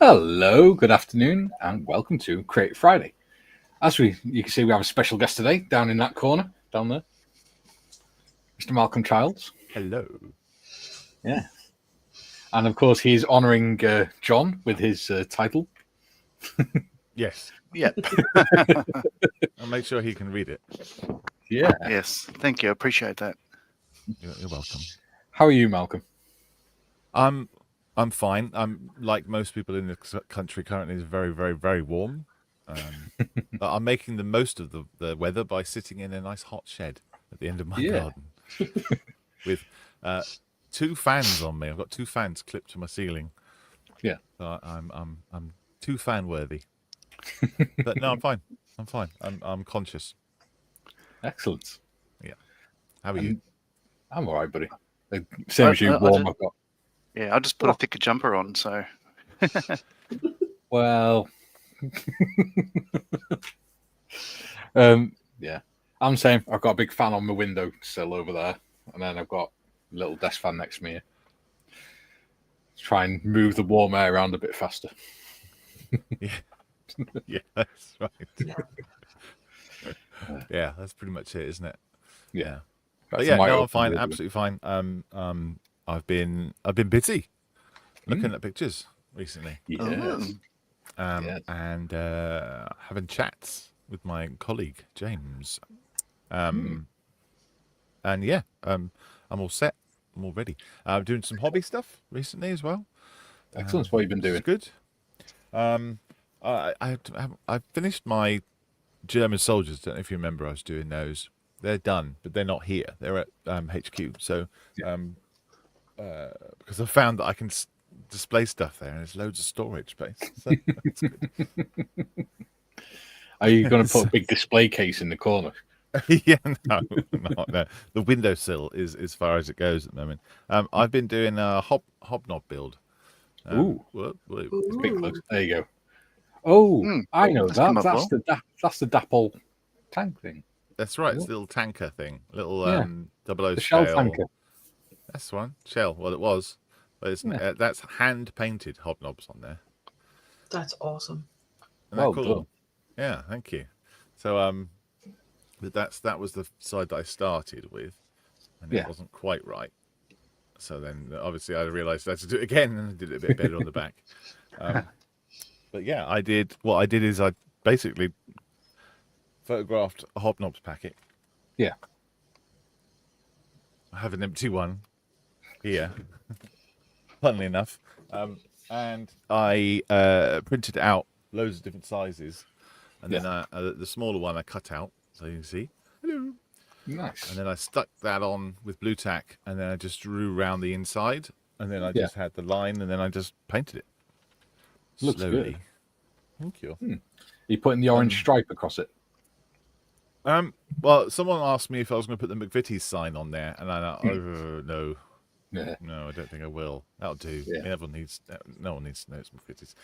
Hello, good afternoon, and welcome to Creative Friday. You can see, we have a special guest today down in that corner, down there, Mr. Malcolm Childs. Hello. Yeah, and of course he's honouring John with his title. Yes. Yep. I'll make sure he can read it. Yeah. Yes. Thank you. I appreciate that. You're welcome. How are you, Malcolm? I'm fine. I'm like most people in the country currently. It's very, very, very warm. But I'm making the most of the weather by sitting in a nice hot shed at the end of my garden with 2 fans on me. I've got 2 fans clipped to my ceiling. Yeah. So I'm too fan worthy. But no, I'm fine. I'm fine. I'm conscious. Excellent. Yeah. How are you? I'm all right, buddy. Same as you, warm. I've got. Yeah, I just put a thicker jumper on, so. Well, yeah. I'm saying I've got a big fan on my window sill over there, and then I've got a little desk fan next to me here. Try and move the warm air around a bit faster. Yeah. Yeah, that's right. Yeah, that's pretty much it, isn't it? Yeah. But yeah, no, I'm fine, absolutely fine. I've been busy looking at pictures recently. Yeah. And having chats with my colleague James. And yeah, I'm all set. I'm all ready. I'm doing some hobby stuff recently as well. Excellent. What have you been doing? Good. I finished my German soldiers. Don't know if you remember, I was doing those. They're done, but they're not here. They're at HQ. So, because I found that I can display stuff there, and there's loads of storage space. So that's good. Are you going to put a big display case in the corner? Yeah, no. The windowsill is as far as it goes at the moment. I've been doing a hobnob build. Ooh. Ooh. Big close. There you go. Oh, I know that. That's the Dapple tank thing. That's right. It's a little tanker thing. Little 00 the shell tanker. That's the one. Shell. Well, it was. But it's, that's hand painted hobnobs on there. That's awesome. Isn't that cool? Done. Yeah, thank you. So but that was the side that I started with, and it wasn't quite right. So then obviously I realised I had to do it again, and I did it a bit better on the back. But yeah, what I did is I basically photographed a hobnobs packet. Yeah. I have an empty one here, funnily enough. And I printed out loads of different sizes. And then the smaller one I cut out, so you can see. Hello. Nice. And then I stuck that on with blue tack, and then I just drew around the inside, and then I just had the line, and then I just painted it. Looks slowly. Good. Thank you. You're putting the orange stripe across it. Well, someone asked me if I was going to put the McVitie's sign on there, and I no. Yeah. No, I don't think I will. That'll do. Yeah. No one needs to know it's McVitie's.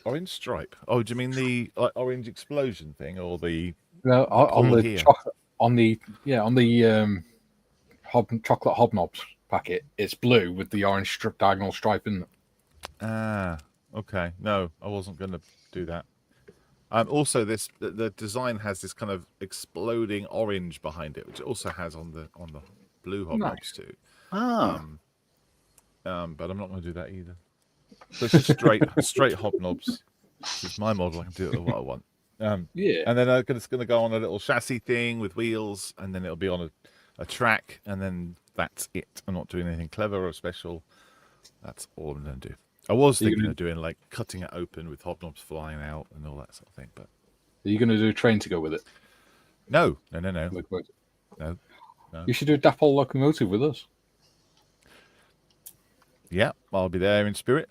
Orange stripe. Oh, do you mean the orange explosion thing, or the on the chocolate, on the chocolate hobnobs packet? It's blue with the orange diagonal stripe in it. Ah, okay. No, I wasn't going to do that. Also, the design has this kind of exploding orange behind it, which it also has on the blue hobnobs too. Ah. But I'm not going to do that either. So it's just straight hobnobs. It's my model. I can do it what I want. And then it's going to go on a little chassis thing with wheels, and then it'll be on a track, and then that's it. I'm not doing anything clever or special. That's all I'm going to do. I was thinking of doing like cutting it open with hobnobs flying out and all that sort of thing. But are you going to do a train to go with it? No. Locomotive. No. You should do a Dapple locomotive with us. Yeah, I'll be there in spirit.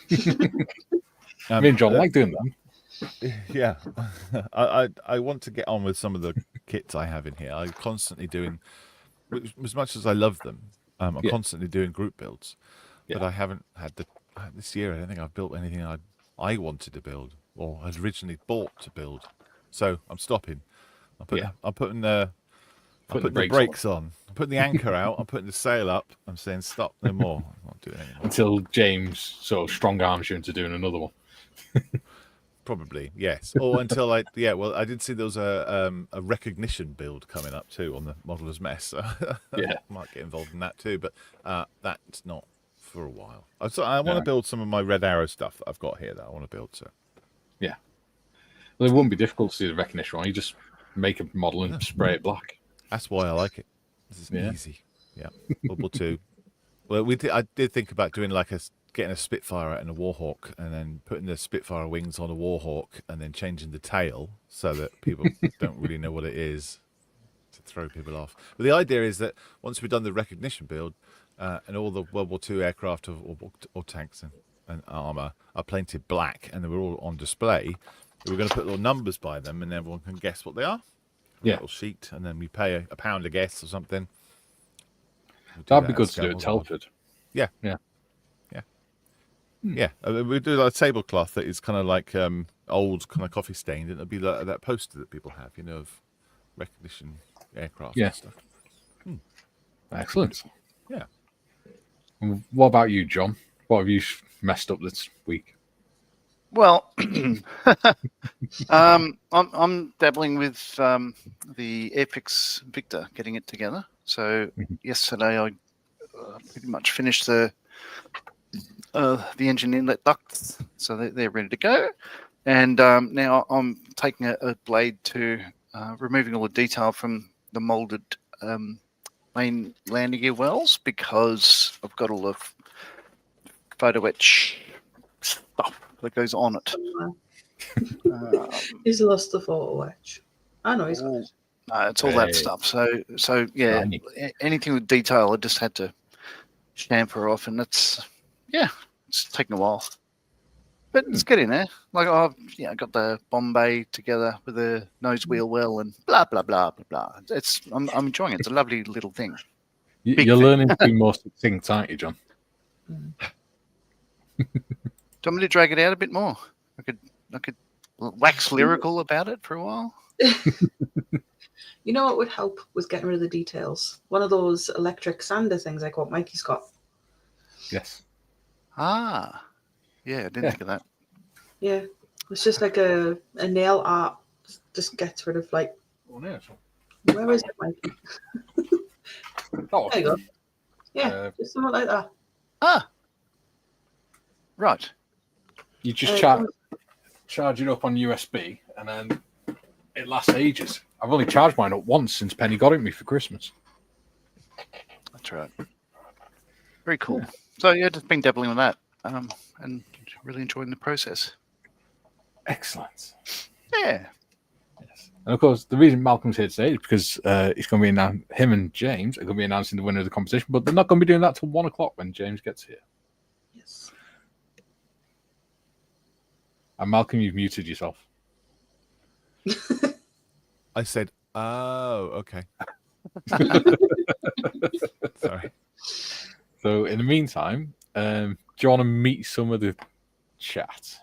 Me and John like doing that. Yeah, I want to get on with some of the kits I have in here. I'm constantly doing, as much as I love them, I'm constantly doing group builds. But I haven't had this year. I don't think I've built anything I wanted to build or had originally bought to build. So I'm stopping. I'm putting I'm putting the brakes on. I'm putting the anchor out. I'm putting the sail up. I'm saying stop, no more. I'm not doing it anymore. Until James sort of strong arms you into doing another one. Probably, yes. Or until I did see there was a recognition build coming up too on the Modeler's Mess. So Yeah. I might get involved in that too, but that's not for a while. I want to build some of my Red Arrow stuff that I've got here that I want to build. So yeah, well, it wouldn't be difficult to do the recognition one. You just make a model and spray it black. That's why I like it. This is easy. Yeah, World War II. Well, I did think about doing getting a Spitfire out and a Warhawk, and then putting the Spitfire wings on a Warhawk, and then changing the tail so that people don't really know what it is to throw people off. But the idea is that once we've done the recognition build, and all the World War II aircraft or tanks and armor are painted black, and they're all on display, we're going to put little numbers by them, and everyone can guess what they are. A little sheet, and then we pay a £1 a guess or something. That'd be good to do at Telford. Yeah. Yeah, we do a tablecloth that is kind of like old, kind of coffee stained, and it'll be that poster that people have, of recognition aircraft and stuff. Excellent. Yeah. And what about you, John? What have you messed up this week? Well, I'm dabbling with the Airfix Victor, getting it together. So yesterday I pretty much finished the engine inlet ducts, so they're ready to go. And now I'm taking a blade to removing all the detail from the molded main landing gear wells, because I've got all the photo etch stuff that goes on it. He's lost the photo etch. I know he's got it. No, it's all that stuff. So yeah, anything with detail, I just had to chamfer off, and it's taken a while, but it's getting there. Like I've got the Bombay together with the nose wheel well, and blah blah blah blah blah. I'm enjoying it. It's a lovely little thing. You're learning to be more succinct, aren't you, John? Do you want me to drag it out a bit more? I could wax lyrical about it for a while. You know what would help with getting rid of the details? One of those electric sander things like what Mikey's got. Yes. Ah, yeah, I didn't think of that. Yeah, it's just like a nail art. Just gets rid of like. Where is it, Mikey? There you go. Yeah, just something like that. Ah, right. You just charge it up on USB, and then it lasts ages. I've only charged mine up once since Penny got it me for Christmas. That's right. Very cool. Yeah. So yeah, just been dabbling with that, and really enjoying the process. Excellent. Yeah. Yes. And of course, the reason Malcolm's here today is because it's going to be him and James are going to be announcing the winner of the competition, but they're not going to be doing that till 1 o'clock when James gets here. Yes. And Malcolm, you've muted yourself. I said, "Oh, okay." Sorry. So, in the meantime, do you want to meet some of the chat?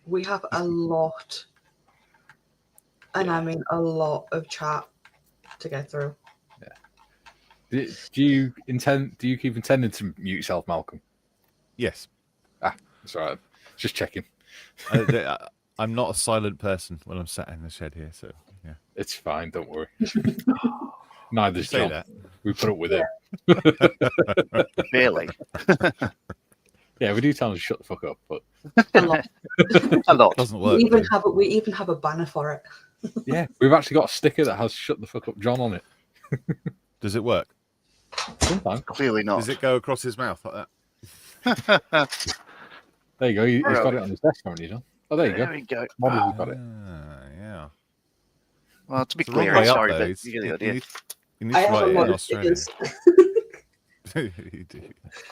We have a lot, and I mean a lot of chat to get through. Yeah. Do you keep intending to mute yourself, Malcolm? Yes. That's all right. Just checking. I'm not a silent person when I'm sat in the shed here, so yeah. It's fine, don't worry. Neither's Say John. that. We put up with it. Barely. Yeah, we do tell him to shut the fuck up, but A lot. A lot. Doesn't work. We even have a banner for it. yeah, we've actually got a sticker that has "Shut the fuck up, John" on it. Does it work? Sometimes. Clearly not. Does it go across his mouth like that? There you go. He's got it on his desk, haven't you, John? Oh, there you There go. we go. Models have got it. Yeah. Well, it's a bit It's a long clearer. way up, Sorry, though. but you get the idea. You need I to have a write it lot in of Australia. stickers. You do.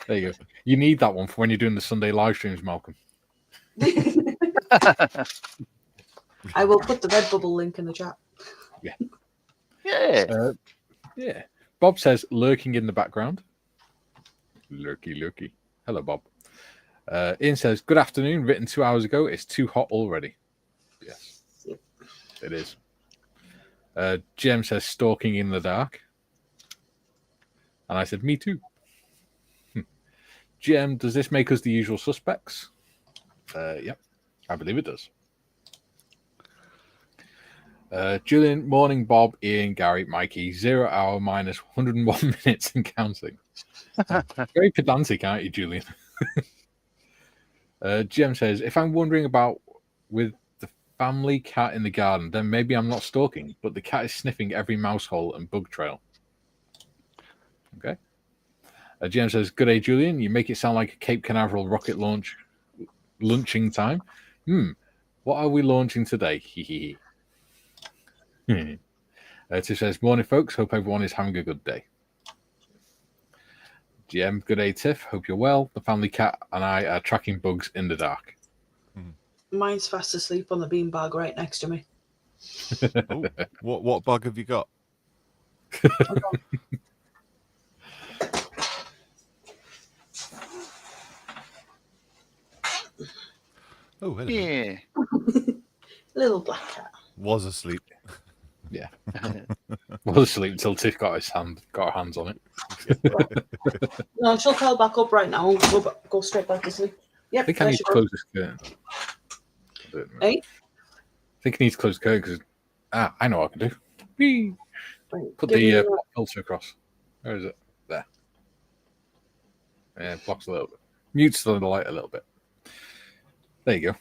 There you go. You need that one for when you're doing the Sunday live streams, Malcolm. I will put the Redbubble link in the chat. Yeah. Yeah. Bob says, lurking in the background. Lurky. Hello, Bob. Ian says, good afternoon. Written 2 hours ago. It's too hot already. Yes, Yep. it is. GM says stalking in the dark. And I said, me too. GM, does this make us the usual suspects? Yep, I believe it does. Julian, morning, Bob, Ian, Gary, Mikey, 0 hour minus 101 minutes and counting. Very pedantic, aren't you, Julian? GM says, if I'm wondering about with the family cat in the garden, then maybe I'm not stalking, but the cat is sniffing every mouse hole and bug trail. Okay. GM says, good day, Julian. You make it sound like a Cape Canaveral rocket launching time. What are we launching today? Tiff says, morning, folks. Hope everyone is having a good day. GM, good day, Tiff. Hope you're well. The family cat and I are tracking bugs in the dark. Mine's fast asleep on the beanbag right next to me. Oh, what bug have you got? Oh, hello. Yeah. Little black cat. Was asleep. Yeah. Was asleep until Tiff got her hands on it. No, she'll curl back up right now and go straight back to sleep. Yep. I think I need to close this curtain. Hey? I think I need to close the curtain because I know what I can do. Whee! Put Give the me filter across. Where is it? There. Yeah, blocks a little bit. Mutes the light a little bit. There you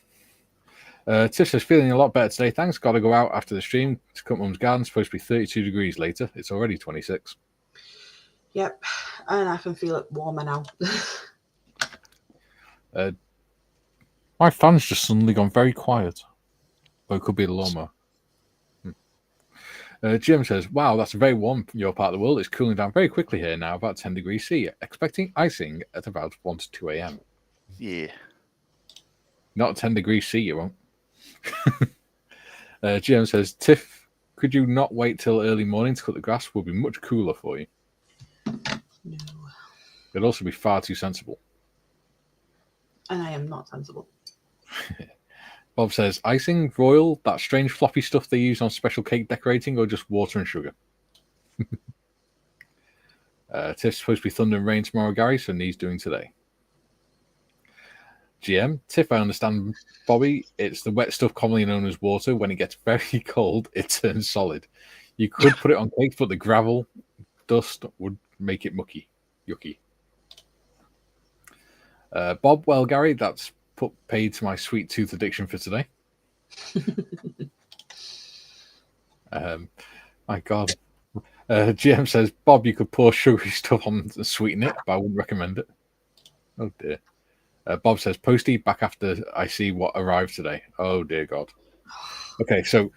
go. Tiff says, feeling a lot better today. Thanks. Got to go out after the stream to cut Mum's garden. Supposed to be 32 degrees later. It's already 26. Yep. And I can feel it warmer now. My fan's just suddenly gone very quiet. Or it could be the lawnmower. Jim says, wow, that's very warm from your part of the world. It's cooling down very quickly here now, about 10 degrees C. Expecting icing at about 1 to 2 a.m. Yeah. Not 10 degrees C, you won't. GM says, Tiff, could you not wait till early morning to cut the grass? Will be much cooler for you. No. It'd also be far too sensible. And I am not sensible. Bob says, icing, royal, that strange floppy stuff they use on special cake decorating, or just water and sugar? Tiff's supposed to be thunder and rain tomorrow, Gary, so needs doing today. GM, Tiff, I understand, Bobby, it's the wet stuff commonly known as water. When it gets very cold, it turns solid. You could put it on cakes, but the gravel dust would make it mucky. Yucky. Bob, well, Gary, that's paid to my sweet tooth addiction for today. My God. GM says, Bob, you could pour sugary stuff on and sweeten it, but I wouldn't recommend it. Oh, dear. Bob says, Posty, back after I see what arrived today. Oh, dear God. Okay, so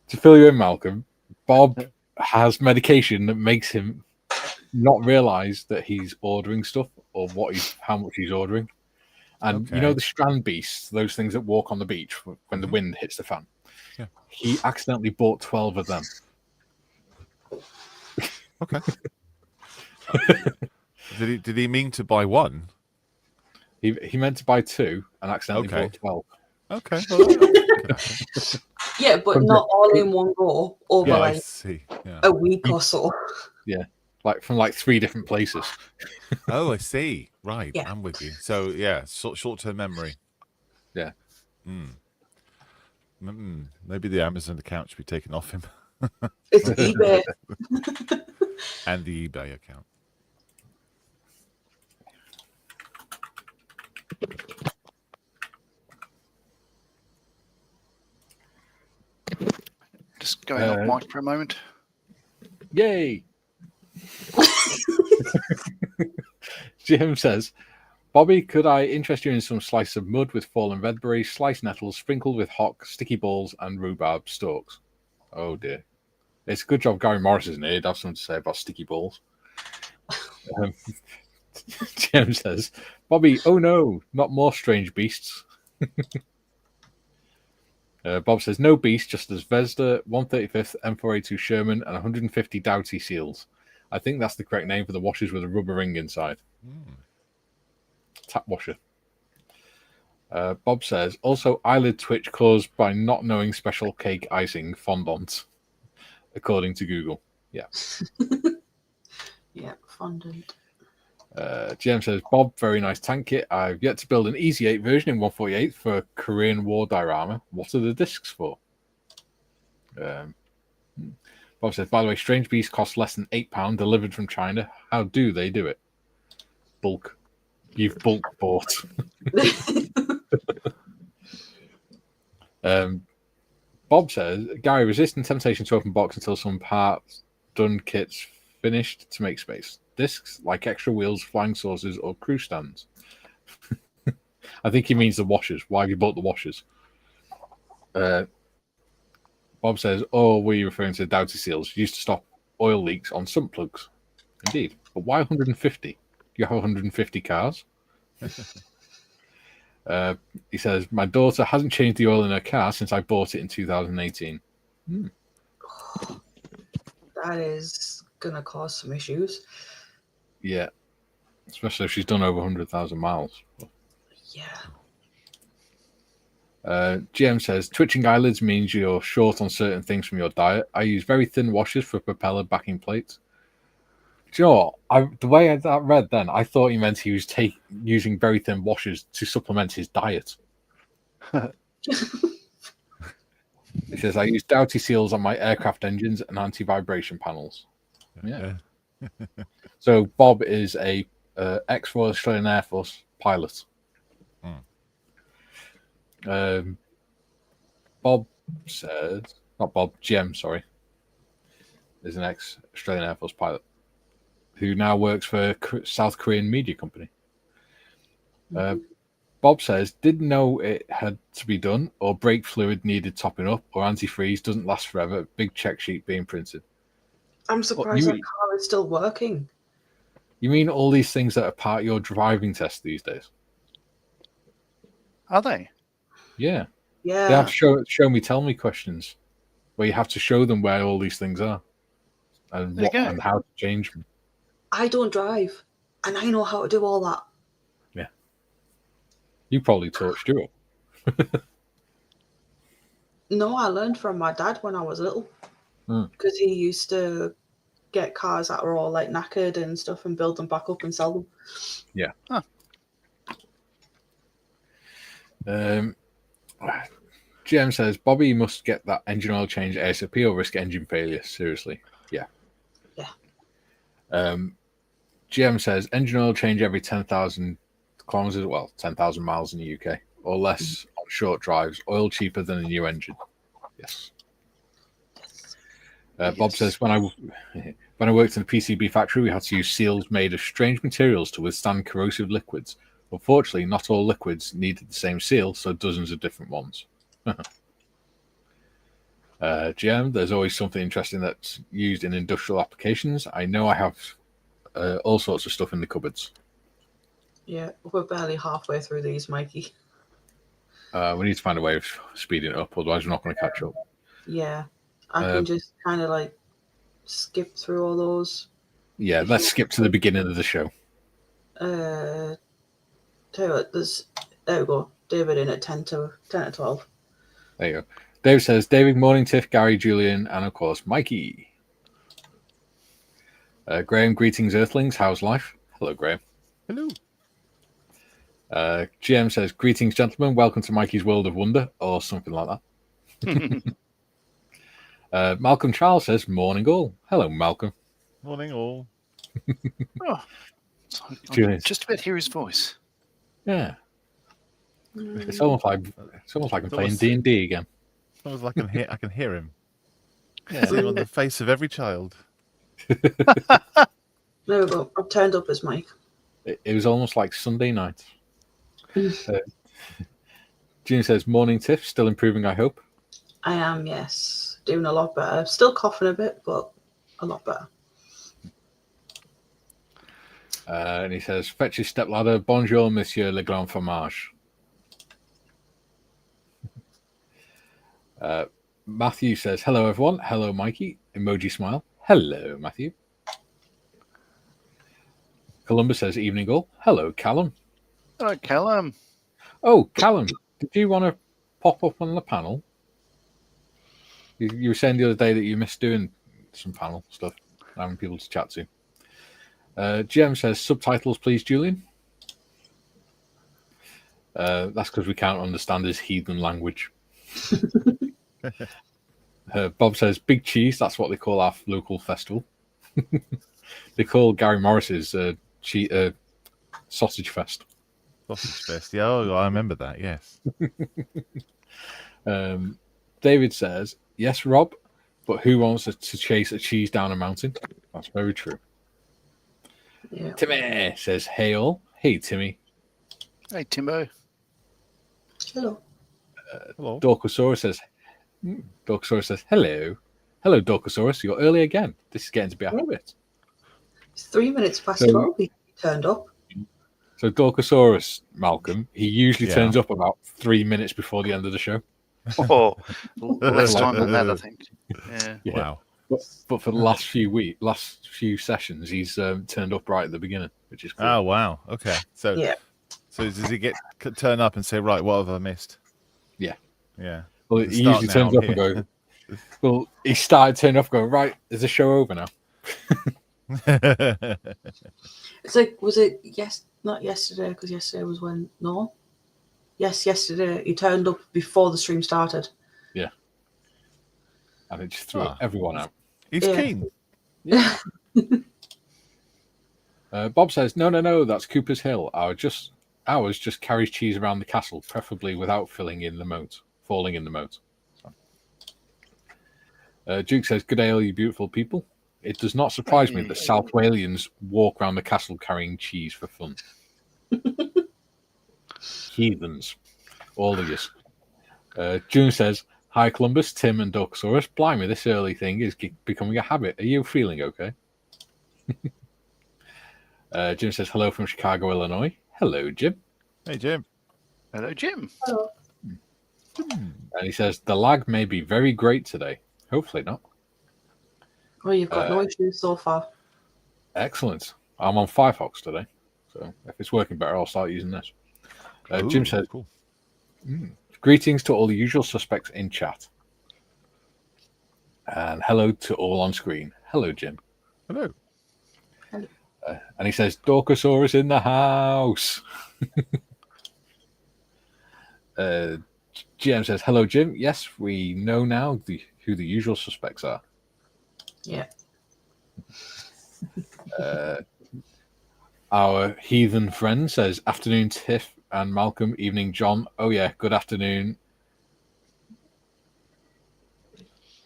to fill you in, Malcolm, Bob has medication that makes him not realize that he's ordering stuff or how much he's ordering. And you know the strand beasts, those things that walk on the beach when the wind hits the fan? Yeah. He accidentally bought 12 of them. Okay. Did he mean to buy one? He meant to buy 2 and accidentally bought 12. Okay. Yeah, but not all in one go over I see. Yeah. a week or so. Yeah. From 3 different places. Oh, I see. Right. Yeah. I'm with you. So, yeah, short-term memory. Yeah. Maybe the Amazon account should be taken off him. It's eBay. And the eBay account. Just going off mic for a moment. Yay! Jim says, Bobby, could I interest you in some slice of mud with fallen red berries, sliced nettles, sprinkled with hock, sticky balls, and rhubarb stalks? Oh dear. It's a good job Gary Morris isn't here. He'd have something to say about sticky balls. Jim says, Bobby, oh no, not more strange beasts. Bob says, no beast, just as Vesda, 135th, M4A2 Sherman, and 150 Doughty seals. I think that's the correct name for the washers with a rubber ring inside. Tap washer. Bob says, also eyelid twitch caused by not knowing special cake icing fondant. according to Google. Yeah. Yeah, fondant. GM says, Bob, very nice tank kit. I've yet to build an Easy 8 version in 148 for Korean War diorama. What are the discs for? Bob says, by the way, Strange Beast costs less than £8 delivered from China. How do they do it? Bulk. You've bulk bought. Bob says, Gary, resisting temptation to open box until some parts done kits finished to make space. Discs like extra wheels, flying saucers, or crew stands. I think he means the washers. Why have you bought the washers? Bob says, oh, were you referring to Doughty seals? Used to stop oil leaks on sump plugs. Indeed. But why 150? Do you have 150 cars? He says, my daughter hasn't changed the oil in her car since I bought it in 2018. That is going to cause some issues. Yeah. Especially if she's done over 100,000 miles. Yeah. GM says, twitching eyelids means you're short on certain things from your diet. I use very thin washers for propeller backing plates. Do you know what? The way I read then, I thought he meant he was using very thin washers to supplement his diet. He says, I use Doughty seals on my aircraft engines and anti-vibration panels. Yeah. So Bob is a ex-Royal Australian Air Force pilot. Bob says, not Bob, GM, sorry, is an ex-Australian Air Force pilot who now works for a South Korean media company. Bob says, didn't know it had to be done, or brake fluid needed topping up, or antifreeze doesn't last forever, big check sheet being printed. I'm surprised that car is still working. You mean all these things that are part of your driving test these days? Are they? Yeah. Yeah. They have show me, tell me questions where you have to show them where all these things are and and how to change them. I don't drive, and I know how to do all that. Yeah. You probably taught Stuart. No, I learned from my dad when I was little. Because he used to get cars that were all like knackered and stuff and build them back up and sell them. Yeah. Huh. GM says, Bobby, you must get that engine oil change ASAP or risk engine failure. Seriously. Yeah. Yeah. GM says, engine oil change every 10,000 kilometers, well, 10,000 miles in the UK or less on short drives. Oil cheaper than a new engine. Yes. Bob says, when I worked in a PCB factory, we had to use seals made of strange materials to withstand corrosive liquids. Unfortunately, not all liquids needed the same seal, so dozens of different ones. GM, there's always something interesting that's used in industrial applications. I know I have all sorts of stuff in the cupboards. Yeah, we're barely halfway through these, Mikey. We need to find a way of speeding it up, otherwise we're not going to catch up. Yeah, I can just kind of like skip through all those. Yeah, let's skip to the beginning of the show. Tell you what, there we go. David in at 10 to 12. There you go. Dave says, David, morning, Tiff, Gary, Julian, and of course, Mikey. Graham, greetings, Earthlings. How's life? Hello, Graham. Hello. GM says, greetings, gentlemen. Welcome to Mikey's World of Wonder, or something like that. Malcolm Charles says, morning, all. Hello, Malcolm. Morning, all. Julian. Just about hear his voice. Yeah. It's almost like I'm playing D&D again. It's almost like I can hear him. Yeah. See him on the face of every child. There we go. I've turned up his mic. It was almost like Sunday night. June says, morning, Tiff. Still improving, I hope. I am, yes. Doing a lot better. Still coughing a bit, but a lot better. And he says, fetch his stepladder. Bonjour, monsieur le grand fromage. Matthew says, hello, everyone. Hello, Mikey. Emoji smile. Hello, Matthew. Columbus says, evening all. Hello, Callum. Hello, Callum. Oh, Callum, did you want to pop up on the panel? You were saying the other day that you missed doing some panel stuff, having people to chat to. GM says, subtitles, please, Julian. That's because we can't understand his heathen language. Bob says, big cheese. That's what they call our local festival. They call Gary Morris's sausage fest. Sausage fest. Yeah, I remember that. Yes. David says, yes, Rob, but who wants to chase a cheese down a mountain? That's very true. Yeah. Timmy says, hey all. Hey, Timmy. Hey, Timbo. Hello. Hello. Dorkosaurus says, hello. Hello, Dorkosaurus. You're early again. This is getting to be a habit. It's 3 minutes past 12. He turned up. So Dorkosaurus, Malcolm, he usually turns up about 3 minutes before the end of the show. Oh, less time than that, I think. Yeah. Wow. But for the last few sessions, he's turned up right at the beginning, which is cool. Oh, wow. Okay. So does he turn up and say, right, what have I missed? Yeah. Yeah. Well, he usually turns up and go, well, he started turning up and going, right, is the show over now? It's like, was it not yesterday, because yesterday was when, no? Yes, yesterday. He turned up before the stream started. Yeah. And it just threw everyone out. He's keen. Yeah. Bob says, no, that's Cooper's Hill. Ours just carries cheese around the castle, preferably without falling in the moat. So. Duke says, good day, all you beautiful people. It does not surprise me that South Walians walk around the castle carrying cheese for fun. Heathens. All of you. June says, hi, Columbus, Tim, and Dorkosaurus. Blimey, this early thing is becoming a habit. Are you feeling okay? Jim says, hello from Chicago, Illinois. Hello, Jim. Hey, Jim. Hello, Jim. Hello. And he says, the lag may be very great today. Hopefully not. Well, you've got no issues so far. Excellent. I'm on Firefox today. So if it's working better, I'll start using this. Jim says, cool. Greetings to all the usual suspects in chat. And hello to all on screen. Hello, Jim. Hello. And he says, Dorkosaurus in the house. GM says, hello, Jim. Yes, we know now who the usual suspects are. Yeah. Our heathen friend says, afternoon, Tiff and Malcolm. Evening, John. Oh, yeah, good afternoon.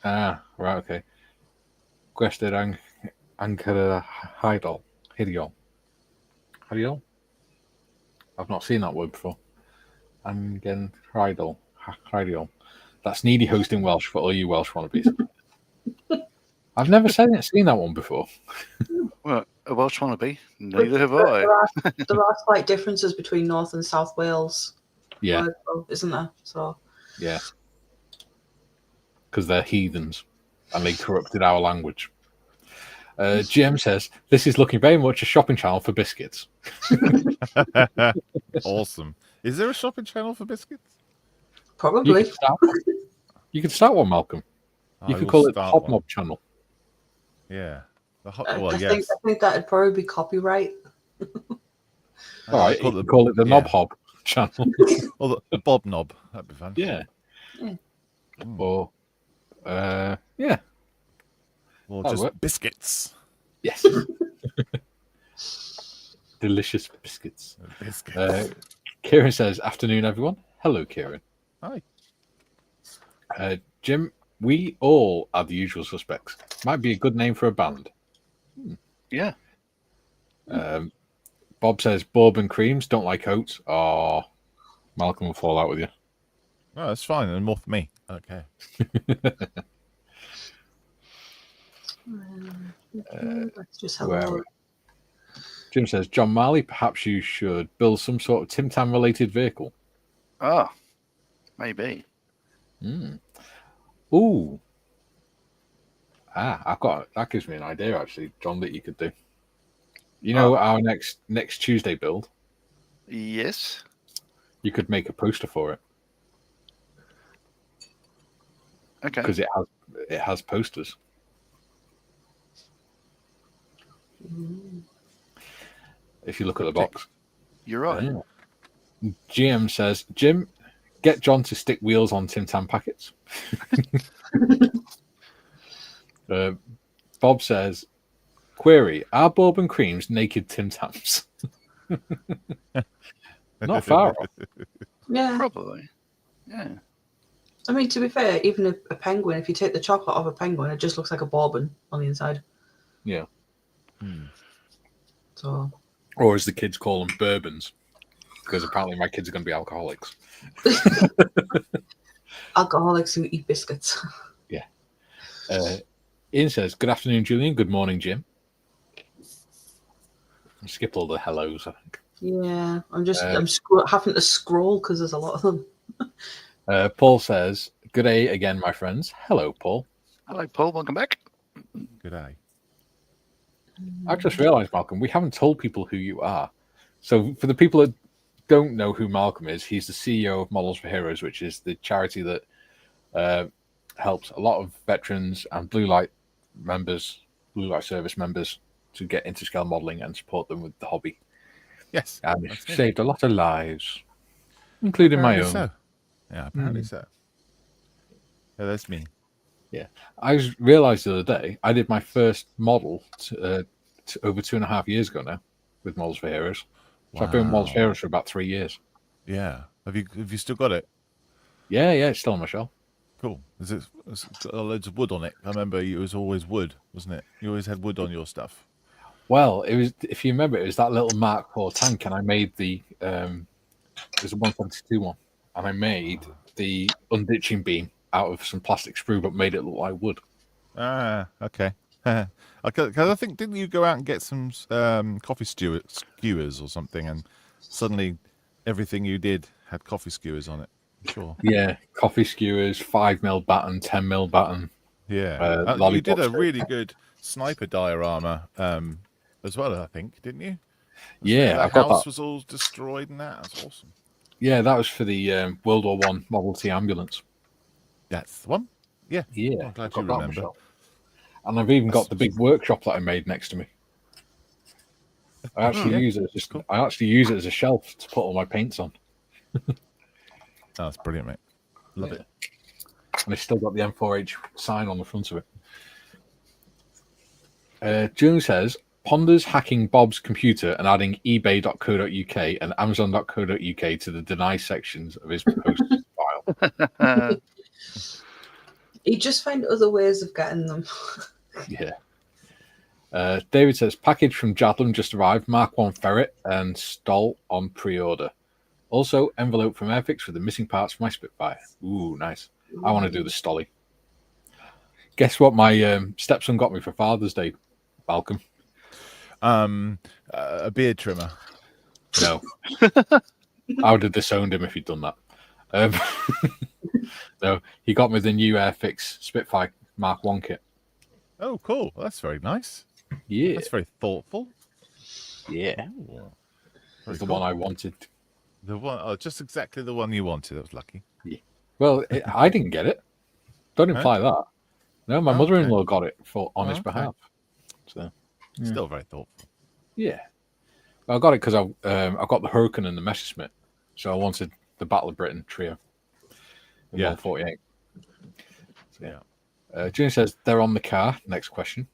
Right, okay. Gwester Ankara Hydol. Hydol? I've not seen that word before. Angen Hydol. That's needy host in Welsh for all you Welsh wannabes. I've never seen that one before. Well, a Welsh wannabe? Neither have I. There are slight differences between North and South Wales. Yeah. Isn't there? So. Yeah. Because they're heathens and they corrupted our language. GM says, this is looking very much a shopping channel for biscuits. Awesome. Is there a shopping channel for biscuits? Probably. You could start one, Malcolm. You could call it the Hobnob channel. Yeah. I think that'd probably be copyright. All right, call it the Knob Hob channel. Or the Bob Knob. That'd be fun. Yeah. Or, yeah. Or just biscuits. Yes. Delicious biscuits. Kieran says, afternoon, everyone. Hello, Kieran. Hi. Jim, we all are the usual suspects. Might be a good name for a band. Yeah. Bob says, bourbon creams, don't like oats. Oh, Malcolm will fall out with you. Oh, that's fine. And more for me. Okay. Let's just have a look. Jim says, John Marley, perhaps you should build some sort of Tim Tam related vehicle. Oh, maybe. Ooh. That gives me an idea actually, John, that you could do. You know our next Tuesday build? Yes. You could make a poster for it. Okay. Because it has posters. If you look at the box. You're right. GM says, Jim, get John to stick wheels on Tim Tam packets. Bob says, query, are bourbon creams naked Tim Tams? Not far off. Yeah. Probably. Yeah. I mean, to be fair, even a penguin, if you take the chocolate off a penguin, it just looks like a bourbon on the inside. Yeah. So. Or as the kids call them, bourbons. Because apparently my kids are going to be alcoholics. Alcoholics who eat biscuits. Yeah. Ian says, good afternoon, Julian. Good morning, Jim. Skip all the hellos, I think. Yeah, I'm having to scroll because there's a lot of them. Paul says, good day again, my friends. Hello, Paul. Hello, Paul. Welcome back. Good day. I just realised, Malcolm, we haven't told people who you are. So for the people that don't know who Malcolm is, he's the CEO of Models for Heroes, which is the charity that helps a lot of veterans and blue light service members to get into scale modelling and support them with the hobby. Yes. And it's saved a lot of lives, including my own. So. Yeah, apparently so. Yeah, that's me. Yeah. I realised the other day, I did my first model over 2.5 years ago now with Models for Heroes. So I've been with Models for Heroes for about 3 years. Yeah. Have you still got it? Yeah, it's still on my shelf. Cool. It's got loads of wood on it. I remember it was always wood, wasn't it? You always had wood on your stuff. Well, it was, if you remember, it was that little Mark IV tank, and I made it was a 172 one, and I made the unditching beam out of some plastic sprue, but made it look like wood. Ah, okay. Because I think, didn't you go out and get some coffee skewers or something, and suddenly everything you did had coffee skewers on it? Sure. Yeah, coffee skewers, 5mm batten, 10mm batten. Yeah. You did a really good sniper diorama as well, I think, didn't you? Yeah, the house was all destroyed and that. That's awesome. Yeah, that was for the World War I Model T ambulance. That's the one? Yeah. Yeah. I'm glad you remember. And I've even got the big workshop that I made next to me. I actually use it as a shelf to put all my paints on. That's brilliant, mate. Love it. And it's still got the M4H sign on the front of it. June says, ponders hacking Bob's computer and adding ebay.co.uk and amazon.co.uk to the deny sections of his post file. He just find other ways of getting them. Yeah. David says, package from Jadlam just arrived. Mark 1 ferret and Stoll on pre-order. Also, envelope from Airfix with the missing parts for my Spitfire. Ooh, nice. I want to do the Stolly. Guess what my stepson got me for Father's Day, Malcolm? A beard trimmer. No. I would have disowned him if he'd done that. No, he got me the new Airfix Spitfire Mark 1 kit. Oh, cool. That's very nice. Yeah. That's very thoughtful. Yeah. It's the one I wanted. The one, just exactly the one you wanted. That was lucky. Yeah. Well, I didn't get it. Don't imply that. No, my mother-in-law got it on his behalf. So, still very thoughtful. Yeah. Well, I got it because I got the Hurricane and the Messerschmitt, so I wanted the Battle of Britain trio. 148. So, yeah. June says they're on the car. Next question.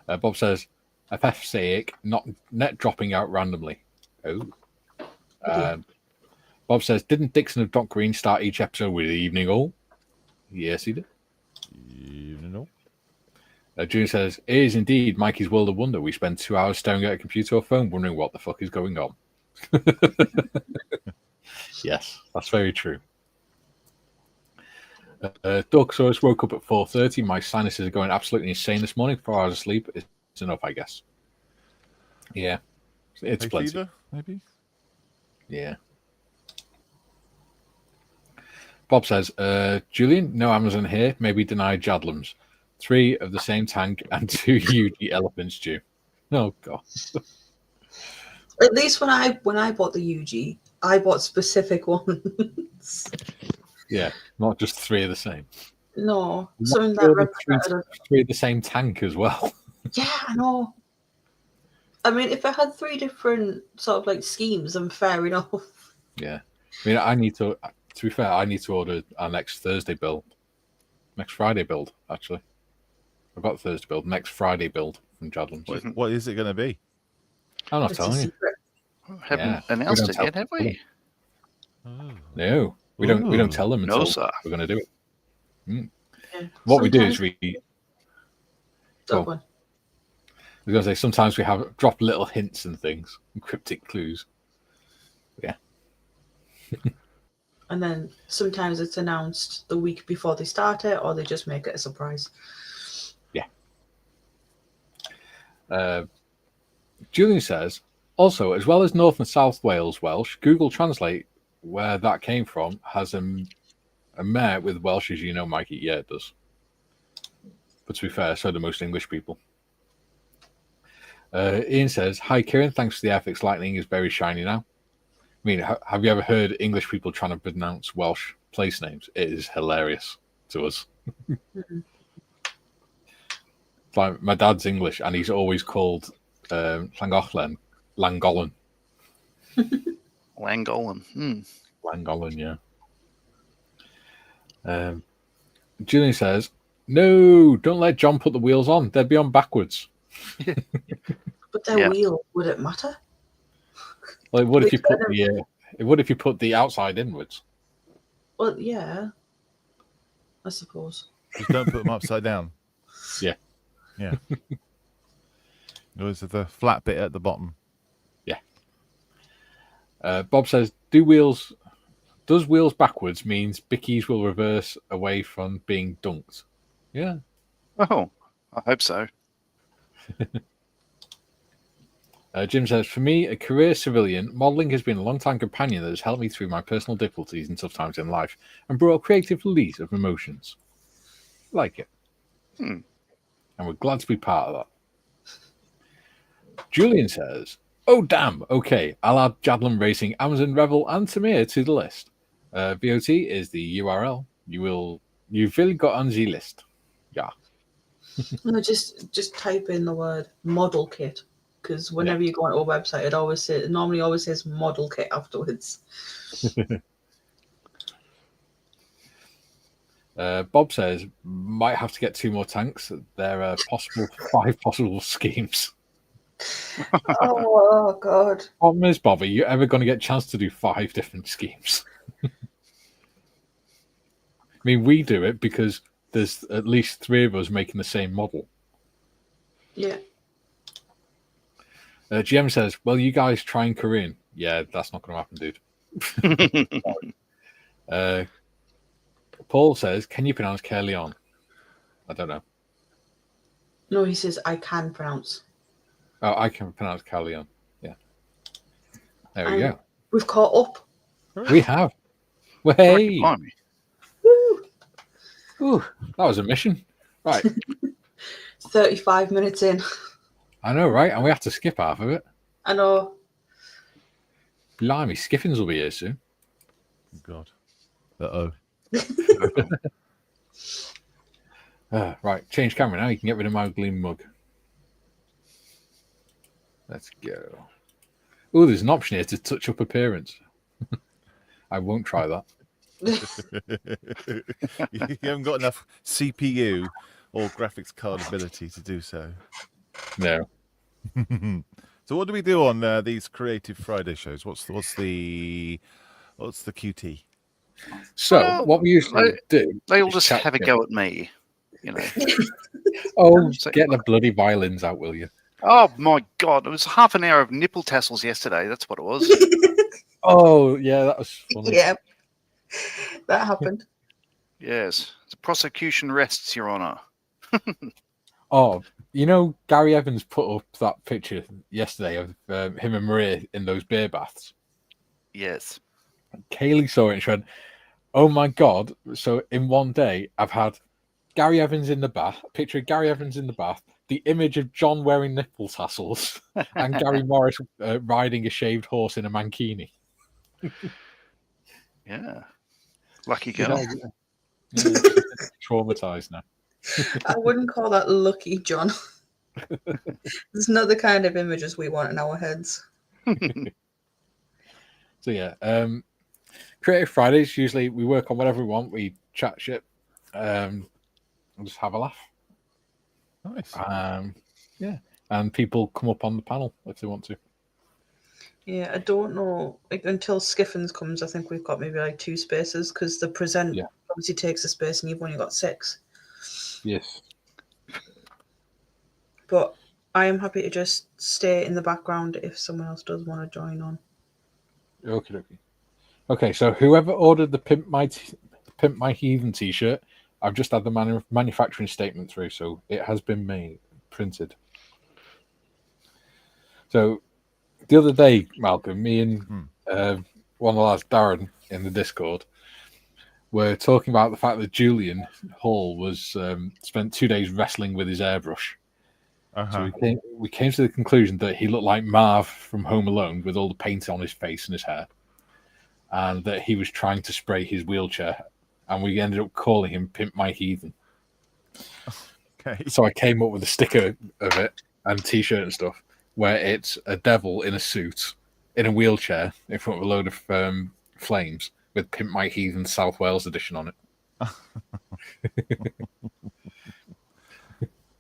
Bob says, FF not net dropping out randomly. Oh. Bob says, didn't Dixon of Doc Green start each episode with Evening All? Yes, he did. Evening All. June says, it is indeed Mikey's World of Wonder. We spend 2 hours staring at a computer or phone wondering what the fuck is going on. Yes, that's very true. Dorkosaurus woke up at 4:30. My sinuses are going absolutely insane this morning. 4 hours of sleep is enough, I guess. Yeah, it's plenty. Fever, maybe? Yeah. Bob says, Julian, no Amazon here. Maybe deny Jadlams. 3 of the same tank and 2 huge elephants due. Oh, God. At least when I bought the UG, I bought specific ones. Yeah, not just 3 of the same. No, something that represented three of the same tank as well. Yeah, I know. I mean, if I had 3 different sort of like schemes, then fair enough. Yeah, I mean, I need to. To be fair, I need to order our next Thursday build, next Friday build. Actually, I've got Thursday build, next Friday build from Jadlams. What is it going to be? I'm not telling you. Haven't announced it yet, have we? No, we don't tell them until we're going to do it. Yeah. What we do is we. I was going to say sometimes we have drop little hints and things, and cryptic clues. Yeah. And then sometimes it's announced the week before they start it, or they just make it a surprise. Yeah. Julian says, also, as well as North and South Wales Welsh, Google Translate, where that came from, has a mare with Welsh, as you know, Mikey. Yeah, it does. But to be fair, so do most English people. Ian says, hi, Kieran. Thanks for the Airfix. Lightning is very shiny now. I mean, have you ever heard English people trying to pronounce Welsh place names? It is hilarious to us. Like my dad's English, and he's always called Llangollen Langolan. Langolan. Langolan, yeah. Julian says, no, don't let John put the wheels on. They'd be on backwards. But their wheel, would it matter? Like, what if you put the outside inwards? Well, yeah, I suppose. Just don't put them upside down. Yeah. Those are the flat bit at the bottom. Yeah. Bob says, does wheels backwards means Bickies will reverse away from being dunked? Yeah. Oh, I hope so. Jim says, for me, a career civilian, modelling has been a long-time companion that has helped me through my personal difficulties and tough times in life and brought a creative release of emotions. Like it. And we're glad to be part of that. Julian says, oh, damn. Okay, I'll add Jadlam Racing, Amazon Revel, and Tamir to the list. VOT is the URL. You've really got on the list. Yeah. No, just type in the word model kit. Because whenever you go onto a website, it normally always says model kit afterwards. Bob says, might have to get 2 more tanks. There are 5 possible schemes. Oh, God. Problem is, Bob, are you ever going to get a chance to do 5 different schemes? I mean, we do it because there's at least 3 of us making the same model. Yeah. GM says, well, you guys try in Korean. Yeah, that's not going to happen, dude. Paul says, can you pronounce Caerleon? I don't know. No, he says, I can pronounce. Oh, I can pronounce Caerleon. Yeah. There we go. We've caught up. We have. Well, hey. Woo. Ooh, that was a mission. Right. 35 minutes in. I know, right? And we have to skip half of it. I know. Blimey, Skiffins will be here soon. God. Uh-oh. Right, change camera now. You can get rid of my ugly mug. Let's go. Oh, there's an option here to touch up appearance. I won't try that. You haven't got enough CPU or graphics card ability to do so. No. So what do we do on these Creative Friday shows? What's the QT? So what we usually do, they all just have a go at me, you know. Get the bloody violins out, will you? Oh my God! It was half an hour of nipple tassels yesterday. That's what it was. Oh yeah, that was funny. Yeah, that happened. Yes, the prosecution rests, Your Honour. Oh, you know, Gary Evans put up that picture yesterday of him and Maria in those beer baths. Yes. Kaylee saw it and she went, oh my God. So in one day, I've had Gary Evans in the bath, a picture of Gary Evans in the bath, the image of John wearing nipple tassels, and Gary Morris riding a shaved horse in a mankini. Yeah. Lucky girl. Yeah, traumatized now. I wouldn't call that lucky, John. It's not the kind of images we want in our heads. So yeah, Creative Fridays, usually we work on whatever we want, we chat shit, and just have a laugh. Nice. Yeah, and people come up on the panel if they want to. Yeah, I don't know. Like, until Skiffins comes, I think we've got maybe like 2 spaces because the present obviously takes a space and you've only got 6. Yes. But I am happy to just stay in the background if someone else does want to join on. Okay, so whoever ordered the Pimp My Heathen t-shirt, I've just had the manufacturing statement through, so it has been printed. So the other day, Malcolm, me and one of the lads, Darren, in the Discord, were talking about the fact that Julian Hall was spent 2 days wrestling with his airbrush. So we came to the conclusion that he looked like Marv from Home Alone with all the paint on his face and his hair, and that he was trying to spray his wheelchair, and we ended up calling him Pimp My Heathen. Okay. So I came up with a sticker of it and t-shirt and stuff where it's a devil in a suit in a wheelchair in front of a load of flames with Pimp My Heathen South Wales edition on it.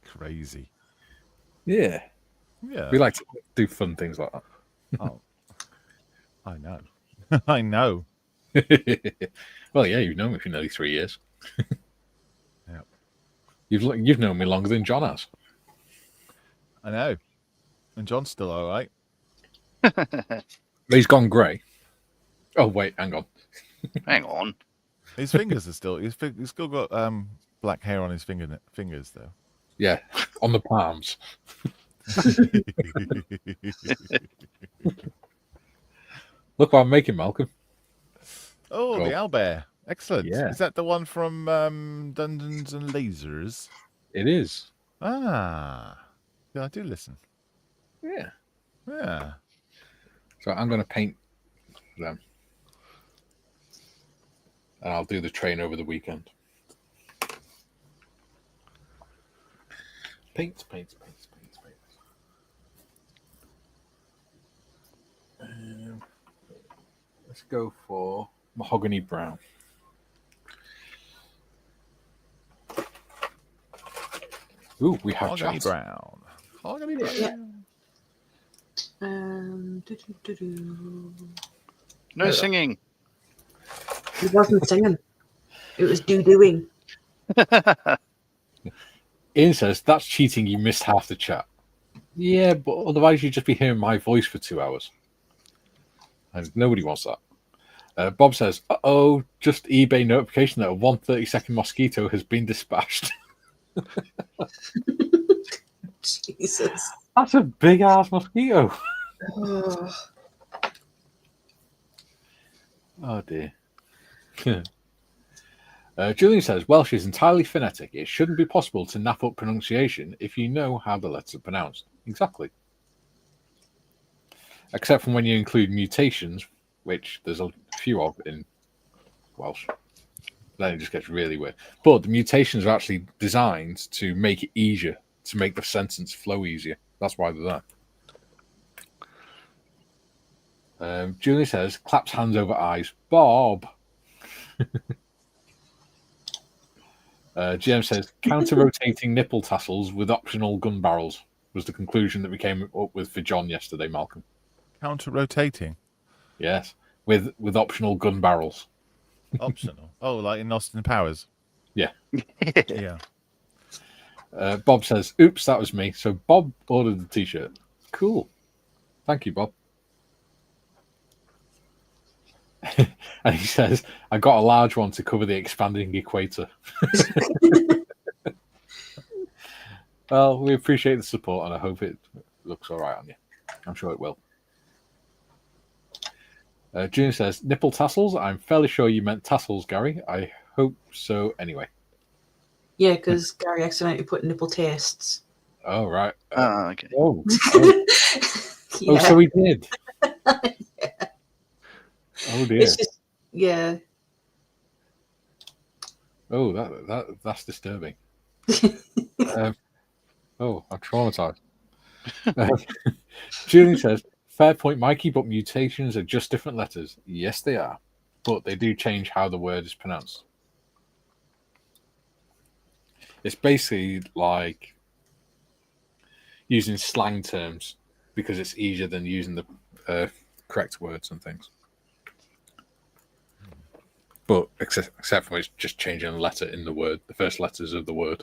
Crazy. Yeah. We like to do fun things like that. Oh, I know. I know. Well, yeah, you've known me for nearly 3 years. Yep. You've known me longer than John has. I know. And John's still all right. He's gone grey. Oh, wait, hang on. Hang on. His fingers are still... He's still got black hair on his fingers, though. Yeah, on the palms. Look what I'm making, Malcolm. Oh, the owlbear. Excellent. Yeah. Is that the one from Dungeons and Lasers? It is. Ah. Yeah, I do listen. Yeah. Yeah. So I'm going to paint them. And I'll do the train over the weekend. Paint. Let's go for mahogany brown. Ooh, we have mahogany chat. brown. Mahogany brown. No singing. It wasn't singing. It was doing. Ian says, that's cheating, you missed half the chat. Yeah, but otherwise you'd just be hearing my voice for 2 hours. And nobody wants that. Bob says, uh-oh, just eBay notification that a 130-second mosquito has been dispatched. Jesus. That's a big-ass mosquito. Oh, dear. Julian says, Welsh is entirely phonetic. It shouldn't be possible to nap up pronunciation if you know how the letters are pronounced. Exactly. Except for when you include mutations, which there's a few of in Welsh. Then it just gets really weird. But the mutations are actually designed to make it easier, to make the sentence flow easier. That's why they're there. Julie says, claps hands over eyes. Bob. GM says, counter-rotating nipple tassels with optional gun barrels was the conclusion that we came up with for John yesterday, Malcolm. Counter-rotating? Yes, with optional gun barrels. Optional? Oh, like in Austin Powers? Yeah. Yeah. Bob says, oops, that was me. So Bob ordered the t-shirt. Cool. Thank you, Bob. And he says, I got a large one to cover the expanding equator. Well, we appreciate the support and I hope it looks all right on you. I'm sure it will. June says, nipple tassels? I'm fairly sure you meant tassels, Gary. I hope so anyway. Yeah, because Gary accidentally put nipple tastes. Oh, right. Okay. Oh, Yeah. so he did. Yeah. Oh, dear. It's just, yeah. Oh, that's disturbing. Oh, I'm traumatized. Julian says, fair point, Mikey, but mutations are just different letters. Yes, they are. But they do change how the word is pronounced. It's basically like using slang terms because it's easier than using the correct words and things. But except for it's just changing a letter in the word, the first letters of the word.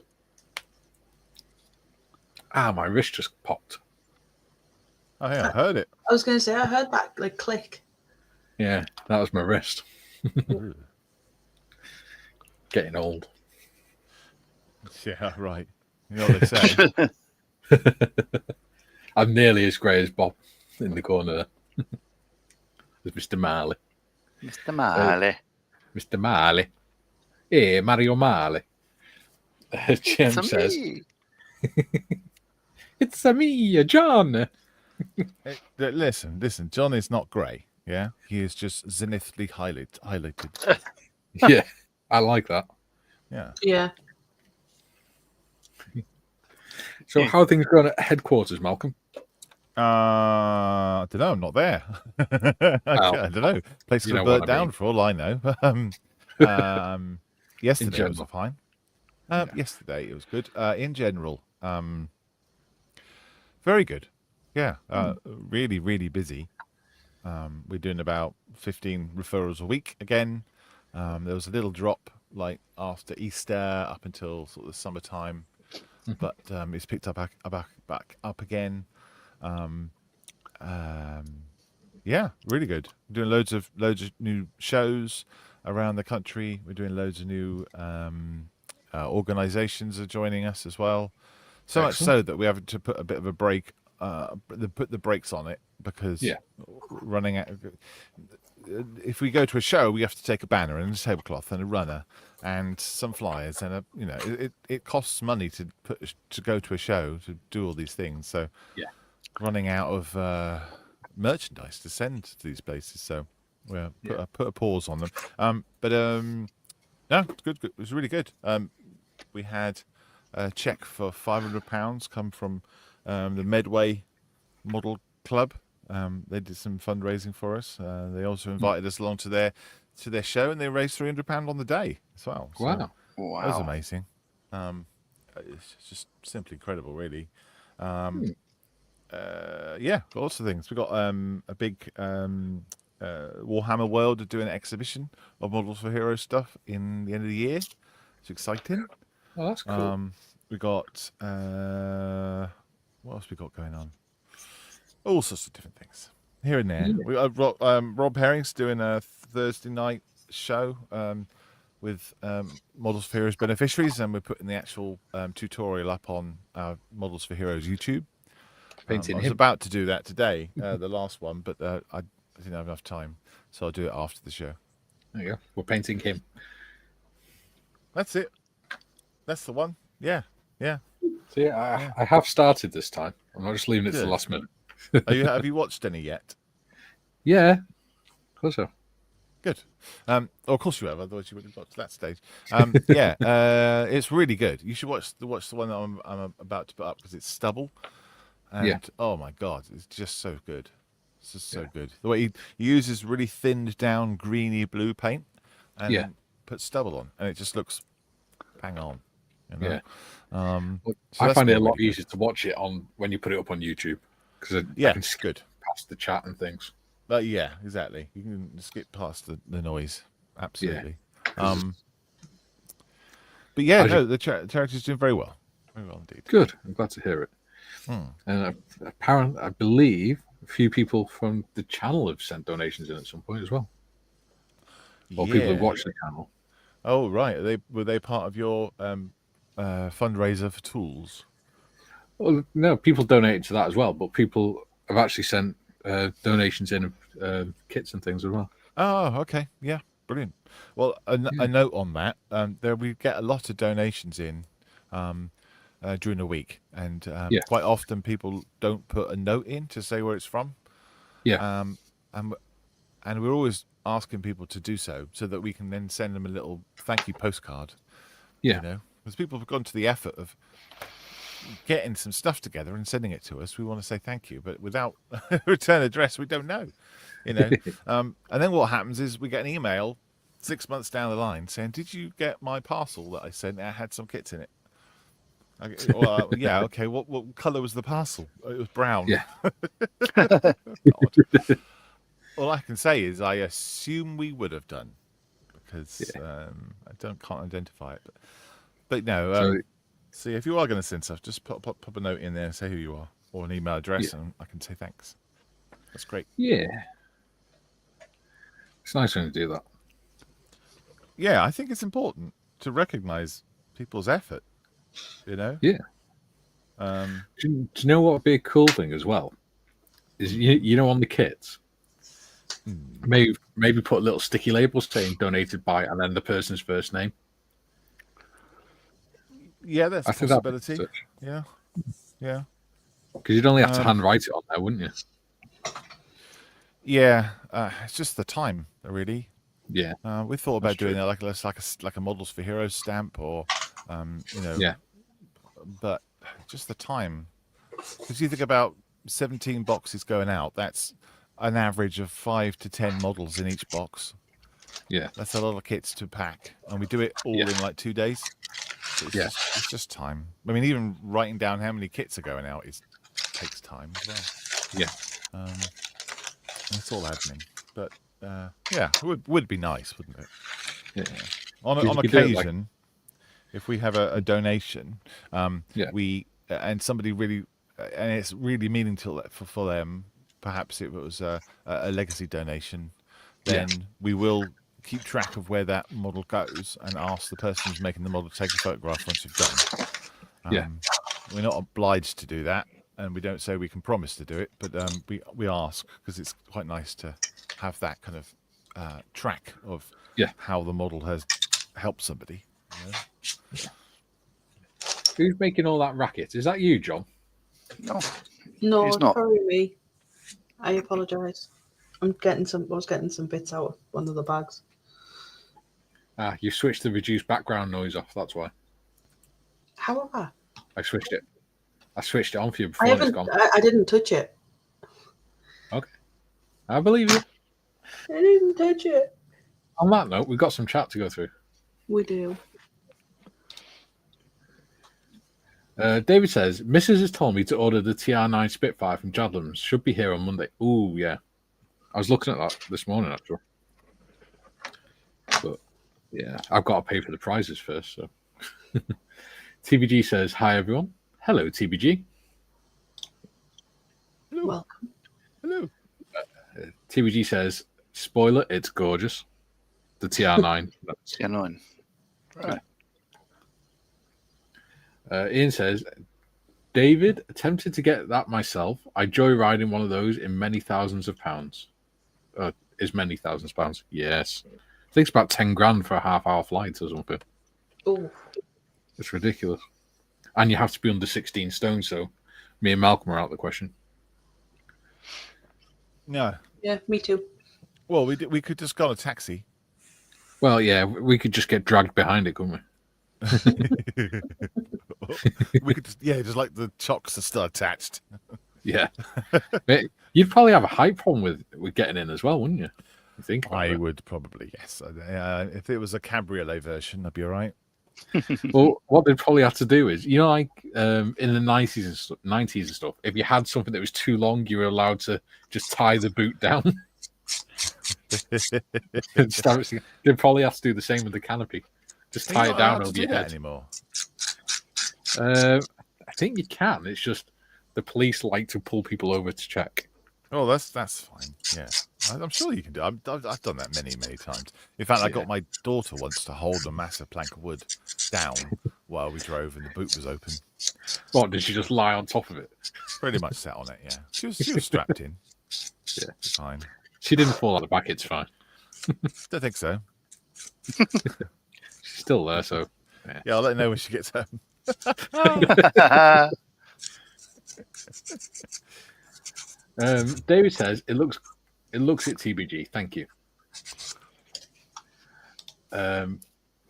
Ah, my wrist just popped. Oh yeah, I heard it. I was going to say, I heard that like click. Yeah, that was my wrist. Getting old. Yeah, right. You know what they say. I'm nearly as grey as Bob in the corner there. There's Mr. Marley. Mr. Marley. Mr. Marley. Hey, Mario Marley. Jim says, it's me, John. Listen. John is not grey. Yeah, he is just zenithly highlighted. Yeah, I like that. Yeah. Yeah. So, how are things going at headquarters, Malcolm? I don't know. I'm not there. I don't know. Place could burnt down for all I know. Yesterday was fine. Yesterday it was good. In general, very good. Yeah, really, really busy. We're doing about 15 referrals a week again. There was a little drop like after Easter up until sort of the summertime, but it's picked up back up again. Yeah, really good. We're doing loads of new shows around the country. We're doing loads of new organizations are joining us as well. So much so that we have to put a bit of a break, put the brakes on it because running out. If we go to a show, we have to take a banner and a tablecloth and a runner and some flyers and it costs money to go to a show to do all these things. So running out of merchandise to send to these places, so we'll put a pause on them. No, it's good. It was really good. We had a check for £500 come from the Medway Model Club. They did some fundraising for us. They also invited us along to their show, and they raised £300 on the day as well. So wow, that was amazing. It's just simply incredible, really. Yeah, got lots of things. We've got a big Warhammer World are doing an exhibition of Models for Heroes stuff in the end of the year. It's exciting. Oh, that's cool. We got what else we got going on? All sorts of different things here and there. We Rob Herring's doing a Thursday night show with Models for Heroes beneficiaries, and we're putting the actual tutorial up on our Models for Heroes YouTube. I was about to do that today, the last one, but I didn't have enough time, so I'll do it after the show. There you go. We're painting him. That's it. That's the one. Yeah. So I have started this time. I'm not just leaving it to the last minute. Have you watched any yet? Yeah, of course so. Good. Of course you have. Otherwise, you would have got to that stage. It's really good. You should watch the one that I'm about to put up because it's Stubble. And oh my god, it's just so good. It's just so good. The way he uses really thinned down greeny blue paint and puts stubble on, and it just looks bang on. You know? So I find it a lot easier to watch it on when you put it up on YouTube because I can skip past the chat and things. Yeah, exactly. You can skip past the noise. Absolutely. But the charity's doing very well. Very well indeed. Good. I'm glad to hear it. And apparently, I believe a few people from the channel have sent donations in at some point as well. Or people who watch the channel. Oh, right. Were they part of your fundraiser for tools? Well, no, people donated to that as well, but people have actually sent donations in of kits and things as well. Oh, okay. Yeah, brilliant. Well, a note on that. We get a lot of donations in during the week, and quite often people don't put a note in to say where it's from. Yeah. And and we're always asking people to do so that we can then send them a little thank you postcard. Yeah. You know, because people have gone to the effort of getting some stuff together and sending it to us. We want to say thank you, but without a return address, we don't know. You know, and then what happens is we get an email 6 months down the line saying, "Did you get my parcel that I sent? It had some kits in it." Well, yeah, okay. What colour was the parcel? It was brown. Yeah. All I can say is I assume we would have done, because I can't identify it. But no. So if you are going to send stuff, just pop a note in there and say who you are, or an email address, and I can say thanks. That's great. Yeah. It's nice when you do that. Yeah, I think it's important to recognise people's effort. You know. Yeah. Do you know what would be a cool thing as well? Is you know on the kits, maybe put a little sticky label saying donated by and then the person's first name. Yeah, that's a possibility. Yeah. Because you'd only have to handwrite it on there, wouldn't you? Yeah, it's just the time, really. Yeah. We thought about doing that like a Models for Heroes stamp, or Yeah. But just the time. Because you think about 17 boxes going out, that's an average of 5 to 10 models in each box. Yeah. That's a lot of kits to pack, and we do it all in like 2 days. So it's just time. I mean, even writing down how many kits are going out takes time as well. Yeah. It's all admin, but it would be nice, wouldn't it? Yeah. On occasion, if we have a donation, we and somebody really, and it's really meaningful for them. Perhaps it was a legacy donation. Then we will keep track of where that model goes and ask the person who's making the model to take a photograph once you've done. We're not obliged to do that, and we don't say we can promise to do it, but we ask, because it's quite nice to have that kind of track of how the model has helped somebody. You know? Who's making all that racket? Is that you, John? No, it's not. Probably me. I apologise. I was getting some bits out of one of the bags. You switched the reduced background noise off. That's why. However, I switched it on for you before it's gone. I didn't touch it. Okay, I believe you. I didn't touch it. On that note, we've got some chat to go through. We do. David says, Mrs. has told me to order the TR9 Spitfire from Jadlam's. Should be here on Monday. Ooh, yeah. I was looking at that this morning, actually. But, yeah, I've got to pay for the prizes first. So, TBG says, hi, everyone. Hello, TBG. Hello. Welcome. Hello. TBG says, spoiler, it's gorgeous. The TR9. TR9. Right. Ian says, David, attempted to get that myself. I joyriding one of those in many thousands of pounds. Is many thousands of pounds? Yes. I think it's about 10 grand for a half-hour flight or something. Oh. It's ridiculous. And you have to be under 16 stone, so me and Malcolm are out of the question. No. Yeah, me too. Well, we could just go on a taxi. Well, yeah, we could just get dragged behind it, couldn't we? We could just like the chocks are still attached. Yeah. You'd probably have a height problem with getting in as well, wouldn't you? I think I would probably, yes. If it was a cabriolet version, I'd be all right. Well, what they'd probably have to do is, like in the 90s and stuff, if you had something that was too long, you were allowed to just tie the boot down. They'd probably have to do the same with the canopy. Just tie it down over your head. Anymore. I think you can. It's just the police like to pull people over to check. Oh, that's fine. Yeah, I'm sure you can do. I've done that many times. In fact, I got my daughter once to hold a massive plank of wood down while we drove, and the boot was open. What, did she just lie on top of it? Pretty much sat on it. Yeah, she was strapped in. Yeah, it's fine. She didn't fall out the back. It's fine. Don't think so. She's still there, so yeah, I'll let her know when she gets home. David says it It looks at TBG. Thank you.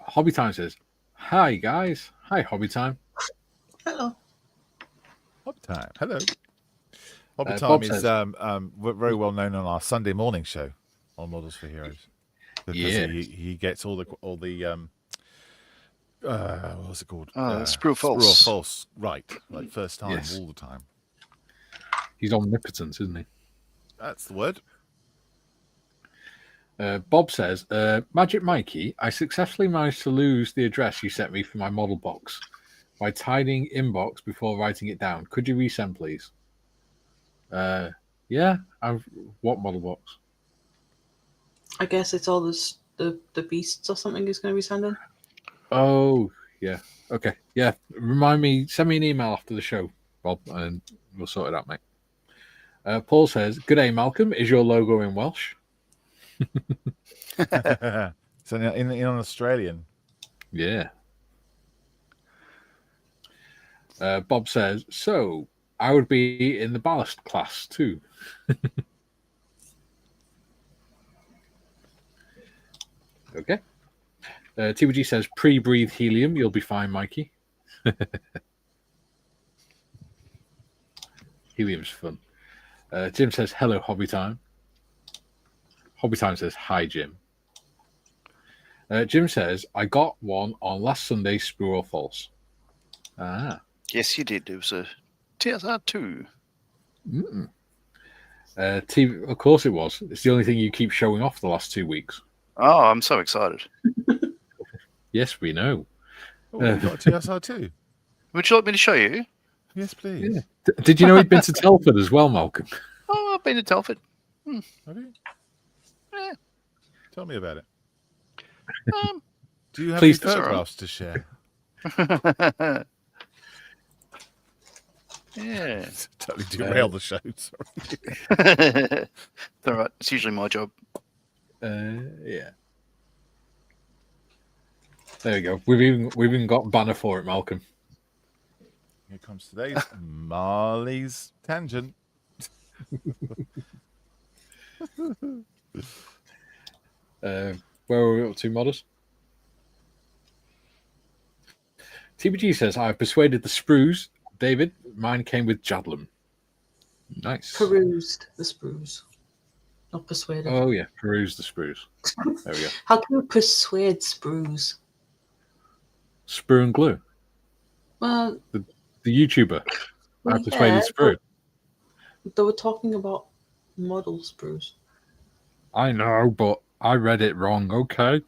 Hobby Time says, "Hi guys. Hi Hobby Time. Hello. Hobby Time. Hello. Hobby Time Bob is says, very well known on our Sunday morning show on Models for Heroes because he gets all the what was it called? Sprue False. False. Right. Like first time all the time. He's omnipotent, isn't he? That's the word. Bob says, Magic Mikey, I successfully managed to lose the address you sent me for my model box by tidying inbox before writing it down. Could you resend, please? Yeah. What model box? I guess it's all this, the beasts or something he's going to be sending. Oh, yeah. Okay. Yeah. Remind me, send me an email after the show, Bob, and we'll sort it out, mate. Paul says, "Good day, Malcolm. Is your logo in Welsh?" So in Australian. Yeah. Bob says, "So I would be in the ballast class too." Okay. TBG says, "Pre-breathe helium. You'll be fine, Mikey." Helium's fun. Jim says, "Hello, Hobby Time." Hobby Time says, "Hi, Jim." Jim says, "I got one on last Sunday's Sprue or False." Ah. Yes, you did. It was a TSR2. Of course it was. It's the only thing you keep showing off the last 2 weeks. Oh, I'm so excited. Yes, we know. Oh, you got a TSR2. Would you like me to show you? Yes, please. Yeah. Did you know he'd been to Telford as well, Malcolm? Oh, I've been to Telford. Have you? Yeah. Tell me about it. Do you have Please, any photographs to share? Yeah. Totally derail the show. Sorry. All right. It's usually my job. Yeah. There we go. We've even got a banner for it, Malcolm. Here comes today's Marley's tangent. Where were we up to, Modders? TBG says, "I've persuaded the sprues. David, mine came with Jadlam." Nice. Perused the sprues. Not persuaded. Oh, yeah. Peruse the sprues. There we go. How can you persuade sprues? Sprue and Glue. Well, The YouTuber. I persuaded Sprue. They were talking about model sprues. I know, but I read it wrong. Okay.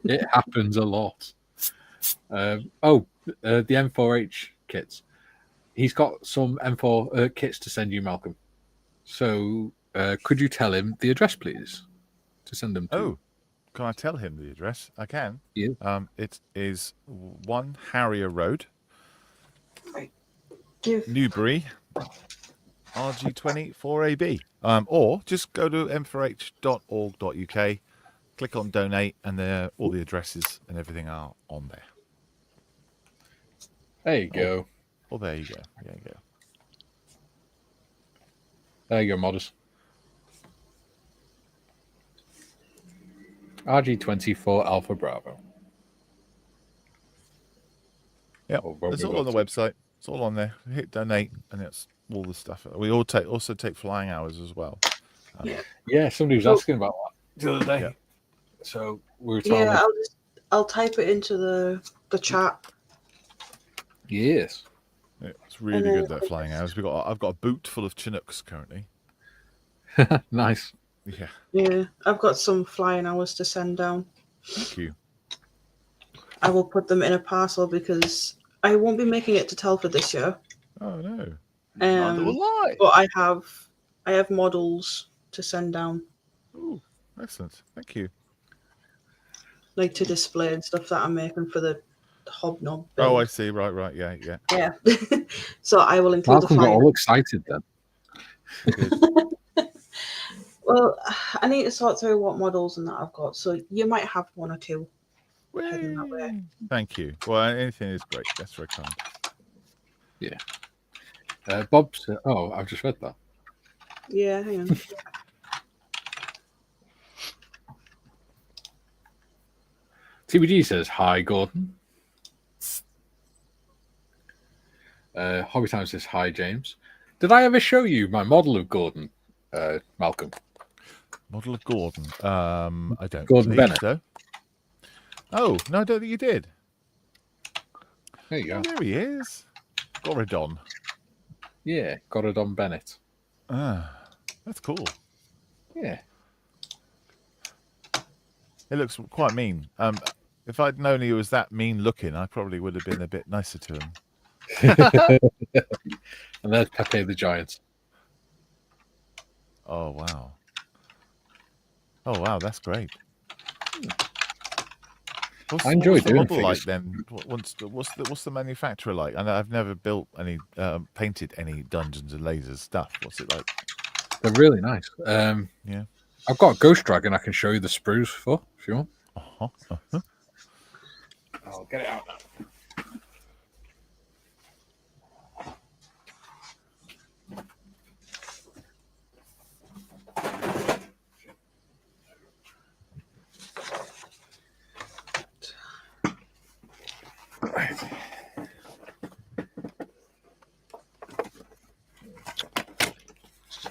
It happens a lot. The M4H kits. He's got some M4 kits to send you, Malcolm. So could you tell him the address, please, to send them to? Oh, can I tell him the address? I can. Yeah. It is 1 Harrier Road, Right. Newbury, RG20 4AB. Or just go to m4h.org.uk, click on donate, and all the addresses and everything are on there. There you go. Oh, there you go. There you go. There you go, Modders. RG24 Alpha Bravo. Yeah, it's all on the website. It's all on there. Hit donate, and it's all the stuff. We also take flying hours as well. Yeah, somebody was asking about that the other day. Yeah. So we were talking. Yeah, I'll type it into the chat. Yes. Yeah, it's really good, that flying hours. I've got a boot full of Chinooks currently. Nice. Yeah. Yeah, I've got some flying hours to send down. Thank you. I will put them in a parcel because I won't be making it to Telford this year. Oh no. Neither will I. But I have models to send down. Oh, excellent. Thank you. Like to display and stuff that I'm making for the hobnob build. Oh, I see. Right. Yeah. Yeah. So I will include Malcolm the flying. got all excited then. Well, I need to sort through what models and that I've got. So you might have 1 or 2 heading that way. Thank you. Well, anything is great. That's very kind. Yeah. Bob said, "Oh, I've just read that." Yeah, hang on. TBG says, hi, Gordon. Hobby Time says, hi, James. Did I ever show you my model of Gordon, Malcolm? Model of Gordon? I don't Gordon believe Bennett. so. Oh, no, I don't think you did. There you go. There he is. Gorodon. Yeah, Gorodon Bennett. Ah, that's cool. Yeah. It looks quite mean. If I'd known he was that mean looking, I probably would have been a bit nicer to him. And there's Pepe the Giant. Oh wow! Oh wow, that's great. I enjoy doing model figures. Like then, what's the manufacturer like? And I've never built any, painted any Dungeons and Lasers stuff. What's it like? They're really nice. Yeah, I've got a Ghost Dragon I can show you the sprues for if you want. I'll get it out now.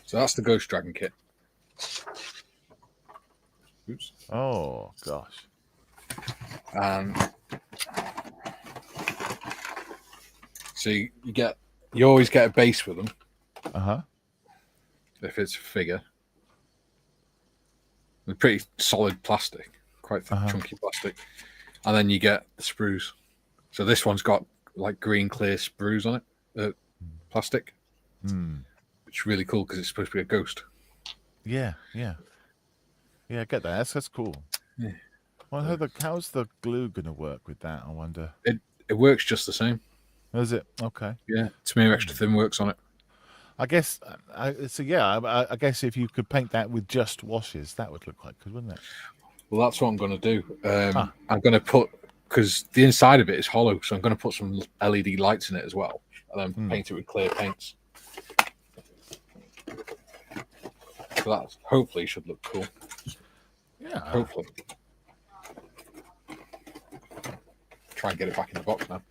So that's the Ghost Dragon kit. Oops. Oh gosh. So you always get a base with them. If it's a figure. They're pretty solid plastic, quite chunky plastic. And then you get the sprues. So this one's got like green clear sprues on it, plastic. Which is really cool because it's supposed to be a ghost. Yeah, I get that. That's cool. Yeah. Well, how's the glue going to work with that? I wonder. It works just the same. Is it? Okay. Yeah, Tamir Extra Thin works on it. I guess. I guess if you could paint that with just washes, that would look quite good, wouldn't it? Well, that's what I'm going to do. I'm going to put, because the inside of it is hollow, so I'm going to put some LED lights in it as well, and then paint it with clear paints. So that hopefully should look cool. Yeah. Hopefully. Try and get it back in the box now.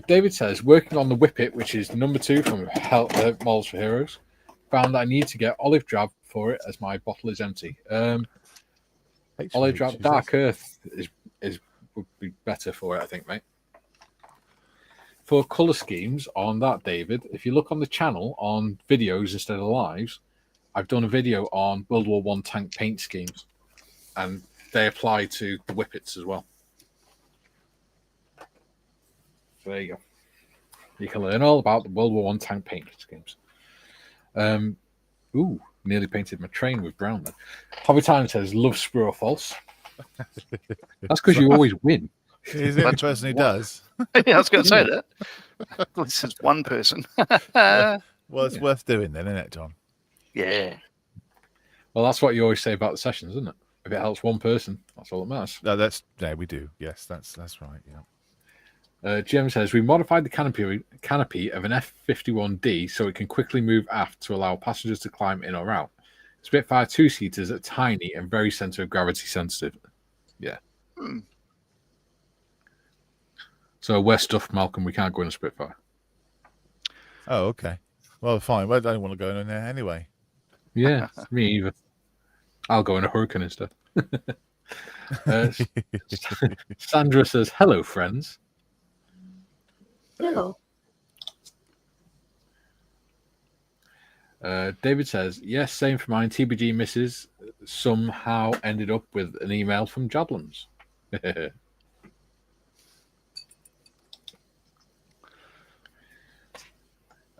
David says, working on the Whippet, which is number 2 from Models for Heroes, found that I need to get olive drab for it as my bottle is empty. Olive drab Dark Earth would be better for it, I think, mate. For colour schemes on that, David, if you look on the channel on videos instead of lives, I've done a video on World War I tank paint schemes, and they apply to the Whippets as well. So there you go. You can learn all about the World War I tank paint schemes. Nearly painted my train with brown then. Hobby Time says, love sprue or false. That's because you always win. He's the only person who does. Yeah, I was going to say that. This is one person. Well, it's worth doing then, isn't it, John? Yeah. Well, that's what you always say about the sessions, isn't it? If it helps one person, that's all that matters. No, we do. Yes, that's right. Yeah. Jim says, we modified the canopy of an F-51D so it can quickly move aft to allow passengers to climb in or out. Spitfire 2-seaters are tiny and very center of gravity sensitive. Yeah. So we're stuffed, Malcolm. We can't go in a Spitfire. Oh, okay. Well, fine. Well, I don't want to go in there anyway. Yeah, me either. I'll go in a Hurricane instead. Sandra says, hello, friends. Hello. David says, yes, same for mine. TBG misses somehow ended up with an email from Jadlams.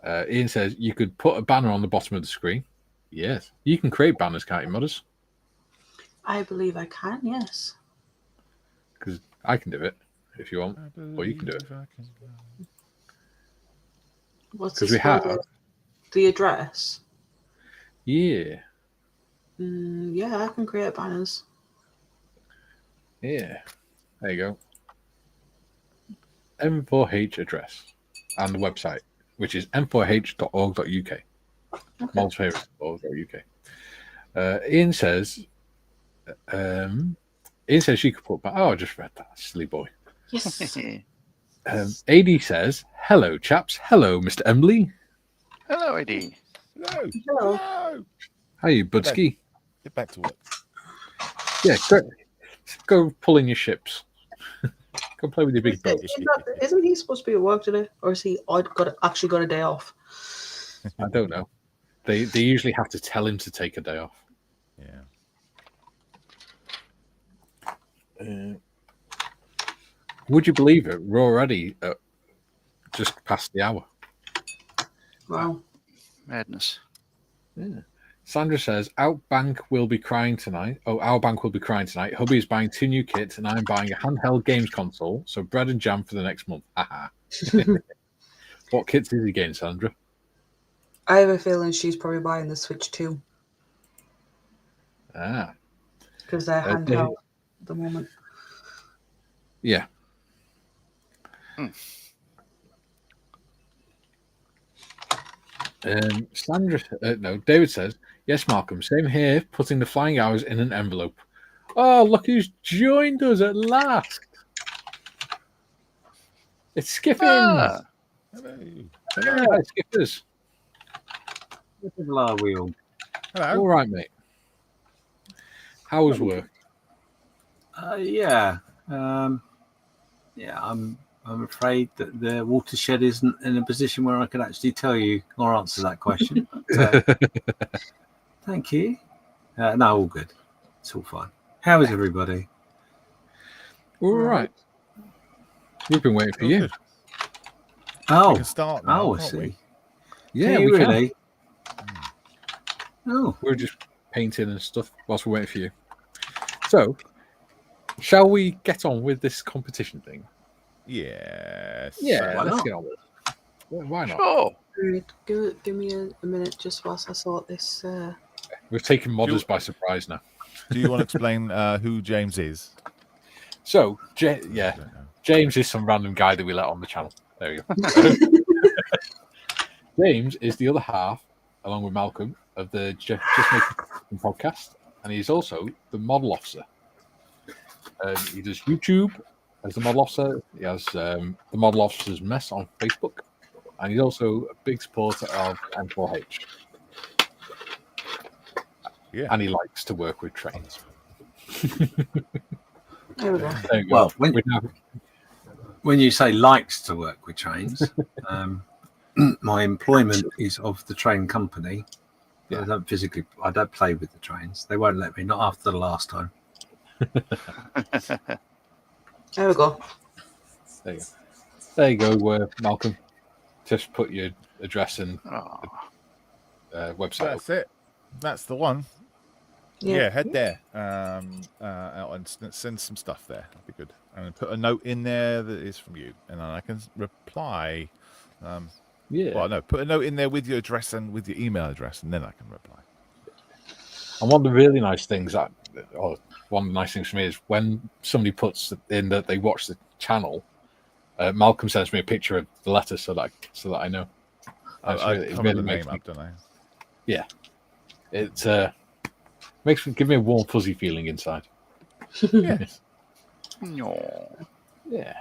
Ian says, you could put a banner on the bottom of the screen. Yes. You can create banners, can't you, modders? I believe I can, yes. Because I can do it if you want. Or you can do it. What's because we have the address? Yeah. Yeah, I can create banners. Yeah. There you go. M4H address and the website, which is m4h.org.uk. Okay. Mod's favourite UK. Ian says she could put back. Oh, I just read that. Silly boy. Yes. AD says, hello, chaps. Hello, Mr. Emily. Hello, AD. Hello. How are you, Budski? Get back to work. Yeah, great. Go pull in your ships. Go play with your big boat. Isn't he supposed to be at work today? Or is he actually got a day off? I don't know. They usually have to tell him to take a day off. Yeah. Would you believe it? We're already just past the hour. Wow. Madness. Yeah. Sandra says, Outbank will be crying tonight. Oh, our bank will be crying tonight. Hubby is buying 2 new kits and I'm buying a handheld games console. So bread and jam for the next month. What kits is he getting, Sandra? I have a feeling she's probably buying the Switch 2. Because they're handheld at the moment. Yeah. David says, yes, Malcolm, same here, putting the flying hours in an envelope. Oh, look who's joined us at last. It's Skiffins. Hello, Skippers. Hello, are we all? Hello. All right, mate. How was work? Yeah. I'm afraid that the watershed isn't in a position where I can actually tell you or answer that question. But, thank you. No, all good. It's all fine. How is everybody? All right. We've been waiting for you. Good. Oh, we can start now, I see. we? Yeah, can you we really? can. Oh, We're just painting and stuff whilst we're waiting for you. So, shall we get on with this competition thing? Yes. Yeah, let's get on with it. Why not? Sure. Give me a minute just whilst I sort this. We've taken modders by surprise now. Do you want to explain who James is? So, James is some random guy that we let on the channel. There you go. James is the other half, along with Malcolm, of the Just Making podcast, and he's also the model officer. He does YouTube as the model officer. He has the Model Officer's Mess on Facebook, and he's also a big supporter of M4H. Yeah. And he likes to work with trains. There we go. There you go. Well, when you say likes to work with trains, my employment is of the train company. Yeah. I don't play with the trains. They won't let me, not after the last time. There we go. There you go, Malcolm. Just put your address and website. That's it. That's the one. Yeah, head there out and send some stuff there. That'd be good. And put a note in there that is from you, and then I can reply. Put a note in there with your address and with your email address, and then I can reply. And one of the really nice things one of the nice things for me is when somebody puts in that they watch the channel, Malcolm sends me a picture of the letter so that I know. I really the name up, don't I? Yeah, it give me a warm fuzzy feeling inside. Yes. Yeah.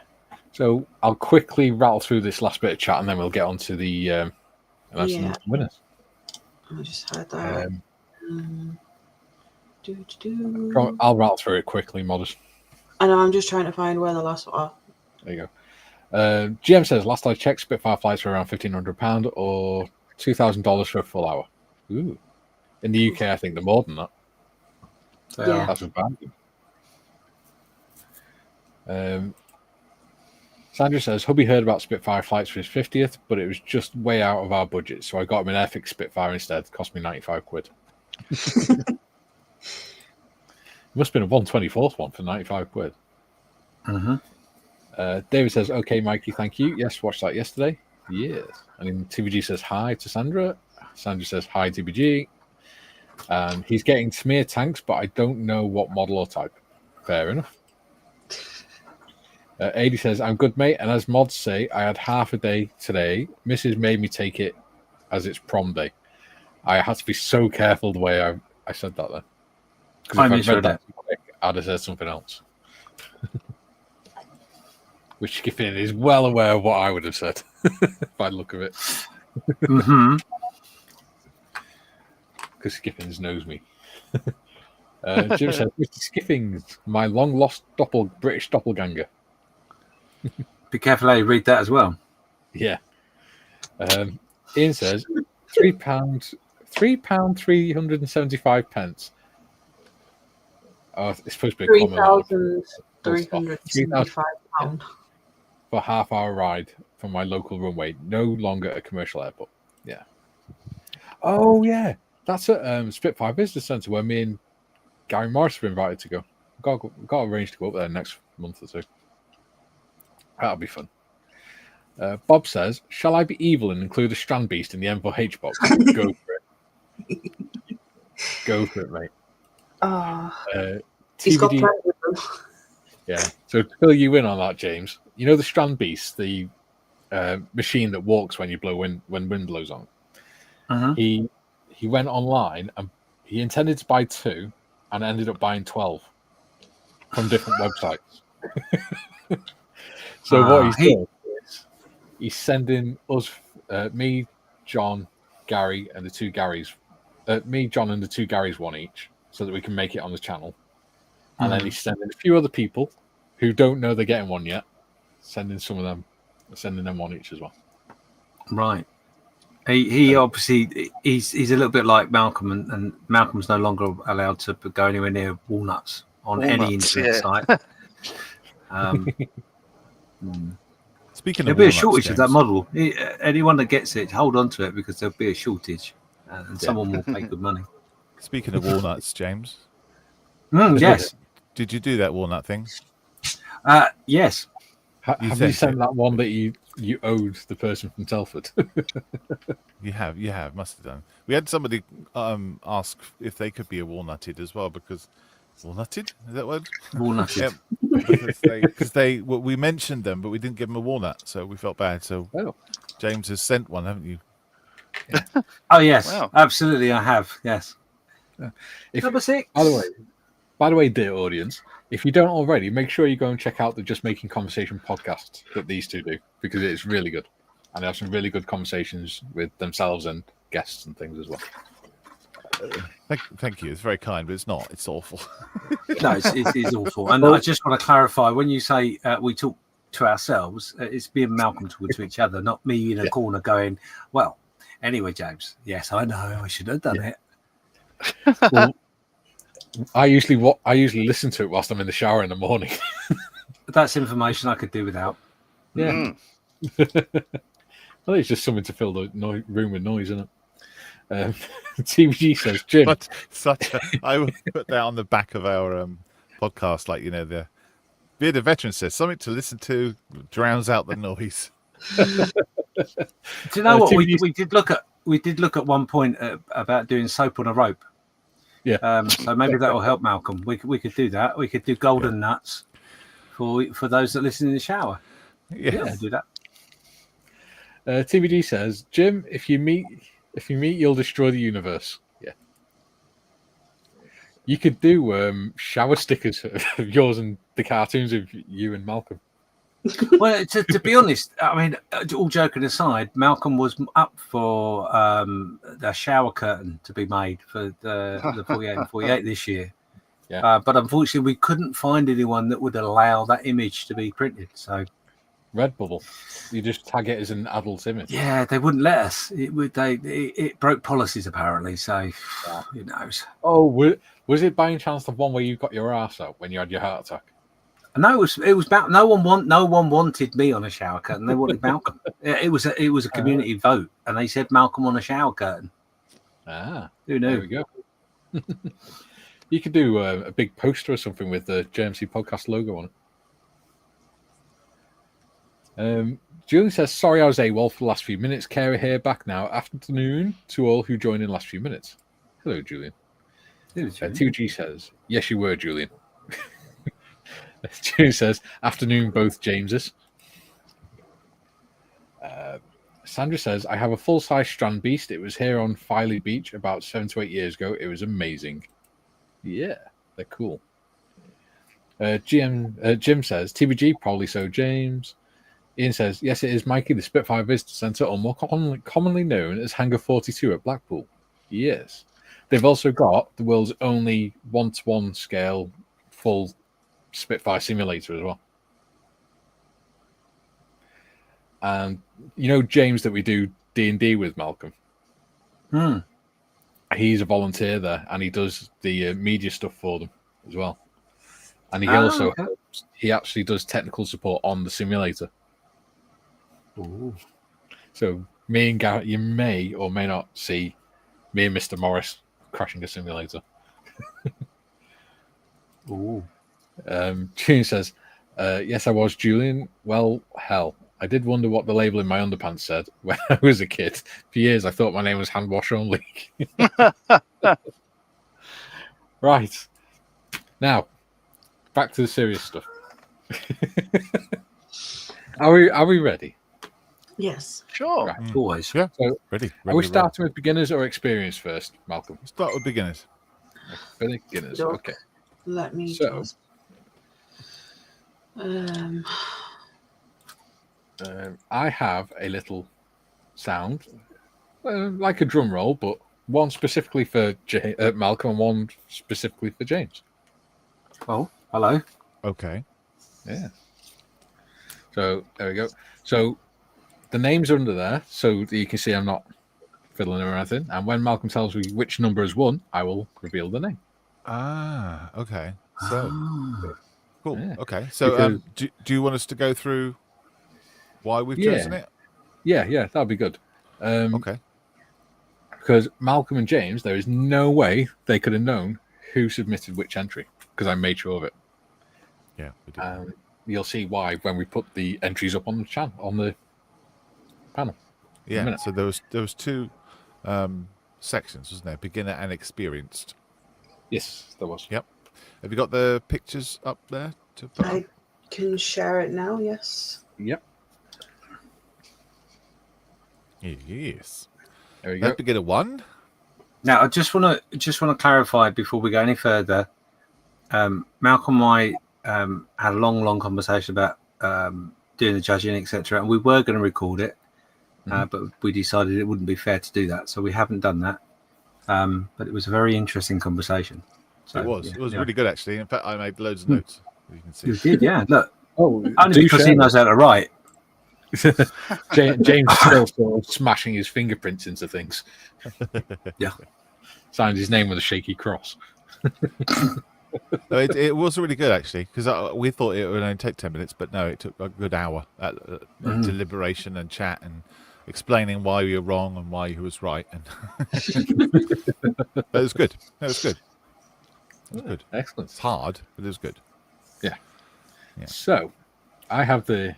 So I'll quickly rattle through this last bit of chat, and then we'll get on to the winners. I just had that. I'll rattle through it quickly, Modest. I know, I'm just trying to find where the last one are. There you go. GM says, last I checked, Spitfire flights were around £1,500 or $2,000 for a full hour. Ooh. In the UK, I think they're more than that. Yeah. That's a bad. Sandra says, hubby heard about Spitfire flights for his 50th, but it was just way out of our budget, so I got him an Airfix Spitfire instead. It cost me 95 quid. It must have been a 124th one for 95 quid. David says, okay, Mikey, thank you. Yes, watched that yesterday. Yes. And then TVG says hi to Sandra. Sandra says hi, TVG. He's getting smear tanks, but I don't know what model or type. Fair enough. AD says, I'm good, mate. And as mods say, I had half a day today. Mrs. made me take it as it's prom day. I had to be so careful the way I said that then. Because I if I'd misread read that quick, I'd have said something else. Which Skiffin is well aware of what I would have said by the look of it. Mm-hmm. Because Skiffins knows me. Jim says, Mr. Skiffings, my long-lost British doppelganger. Be careful how you read that as well. Yeah. Ian says, £3, £3.375. Oh, it's supposed to be a comma. £3,375 for a half-hour ride from my local runway. No longer a commercial airport. Yeah. Oh, yeah. That's at Spitfire Business Centre where me and Gary Morris were invited to go. Got arranged to go up there next month or two. That'll be fun. Bob says, shall I be evil and include a Strand Beast in the M4H box? Go for it. Go for it, mate. He's got TBD, plenty of them. yeah. So to fill you in on that, James, you know the Strand Beast, the machine that walks when wind blows on. Uh-huh. He went online and he intended to buy 2 and ended up buying 12 from different websites. So what he's doing is he's sending us, me, John, Gary, and the 2 Garys, me, John, and the 2 Garys one each, so that we can make it on the channel. And then he's sending a few other people who don't know they're getting one yet, sending them one each as well. Right. He obviously he's a little bit like Malcolm, and Malcolm's no longer allowed to go anywhere near walnuts on any internet site. Speaking there'll of be a walnuts, shortage James, of that model. Anyone that gets it, hold on to it because there'll be a shortage, and someone will pay good money. Speaking of walnuts, James. Yes. Did you do that walnut thing? Yes. Have you sent that one that you owed the person from Telford? You have, must have done. We had somebody ask if they could be a walnutted as well, because walnutted, is that word? Walnutted. Because we mentioned them, but we didn't give them a walnut, so we felt bad. So James has sent one, haven't you? Yeah. Oh yes, wow. Absolutely, I have. Yes. Number 6. By the way, dear audience, if you don't already, make sure you go and check out the Just Making Conversation podcast that these two do, because it's really good. And they have some really good conversations with themselves and guests and things as well. Thank you. It's very kind, but it's not. It's awful. No, it is awful. And I just want to clarify, when you say we talk to ourselves, it's me and Malcolm talking to each other, not me in a corner going, well, anyway, James, yes, I know, I should have done it. Well, I usually listen to it whilst I'm in the shower in the morning. That's information I could do without. Yeah. Well, it's just something to fill the room with noise, isn't it? TVG says, Jim. I would put that on the back of our podcast, like, you know, the Bearded Veteran says, something to listen to drowns out the noise. Do you know what we did look at? We did look at one point about doing soap on a rope. Yeah. So maybe that will help Malcolm. We could do that. We could do golden nuts for those that listen in the shower. Yeah, we'll do that. TVD says, Jim, if you meet, you'll destroy the universe. Yeah. You could do shower stickers of yours and the cartoons of you and Malcolm. Well, to be honest, I mean, all joking aside, Malcolm was up for the shower curtain to be made for the 48 and 48 this year. Yeah. But unfortunately, we couldn't find anyone that would allow that image to be printed. So Redbubble, you just tag it as an adult image. Yeah, they wouldn't let us. It broke policies apparently. So who knows? Oh, was it by any chance the one where you got your arse out when you had your heart attack? No, it was about no one wanted me on a shower curtain. They wanted Malcolm. It was a community vote, and they said Malcolm on a shower curtain. Who knew? There we go. You could do a big poster or something with the JMC podcast logo on it. Julian says, sorry I was AWOL for the last few minutes. Kara here, back now. Afternoon to all who joined in the last few minutes. Hello, Julian. 2G says, yes, you were, Julian. Julian says, afternoon, both Jameses. Sandra says, I have a full-size Strand Beast. It was here on Filey Beach about 7 to 8 years ago. It was amazing. Yeah, they're cool. Jim says, TBG, probably so, James. Ian says, yes, it is Mikey, the Spitfire Visitor Centre, or more commonly known as Hangar 42 at Blackpool. Yes. They've also got the world's only 1-to-1 scale full Spitfire simulator as well. And you know James that we do D&D with, Malcolm? He's a volunteer there, and he does the media stuff for them as well. And he also helps, he actually does technical support on the simulator. Ooh. So me and Garrett, you may or may not see me and Mr. Morris crashing a simulator. Ooh. June says, yes, I was, Julian. Well, hell, I did wonder what the label in my underpants said when I was a kid. For years, I thought my name was Hand Wash Only. Right. Now, back to the serious stuff. Are we ready? Yes. Sure. Right. Always. Yeah. So, Ready. Are we starting with beginners or experienced first, Malcolm? Start with beginners. Beginners. Okay. Let me So, just. I have a little sound, like a drum roll, but one specifically for Malcolm and one specifically for James. Oh, hello. Okay. Yeah. So there we go. So the names are under there, so that you can see I'm not fiddling or anything. And when Malcolm tells me which number is 1, I will reveal the name. Ah, okay. So, cool. Yeah. Okay. So, do you want us to go through why we've chosen it? Yeah, that'd be good. Okay. Because Malcolm and James, there is no way they could have known who submitted which entry, because I made sure of it. Yeah, we did. You'll see why when we put the entries up on the channel, on the panel. Yeah. So there was two sections, wasn't there? Beginner and experienced. Yes, there was. Yep. Have you got the pictures up there? I can share it now. Yes. Yep. Yes. There we go. Beginner 1. Now, I just want to clarify before we go any further. Malcolm and I had a long conversation about doing the judging, etc., and we were going to record it, but we decided it wouldn't be fair to do that, so we haven't done that. But it was a very interesting conversation. So, it was really good, actually. In fact, I made loads of notes. As you can see. You did, yeah. Look, only do because he knows how to write. James still sort of smashing his fingerprints into things. Yeah. Signed his name with a shaky cross. No, it was really good, actually, because we thought it would only take 10 minutes, but no, it took a good hour at deliberation and chat and explaining why you were wrong and why you was right. And but it was good. It was good. It was good. Excellent. It's hard, but it was good. Yeah. So, I have the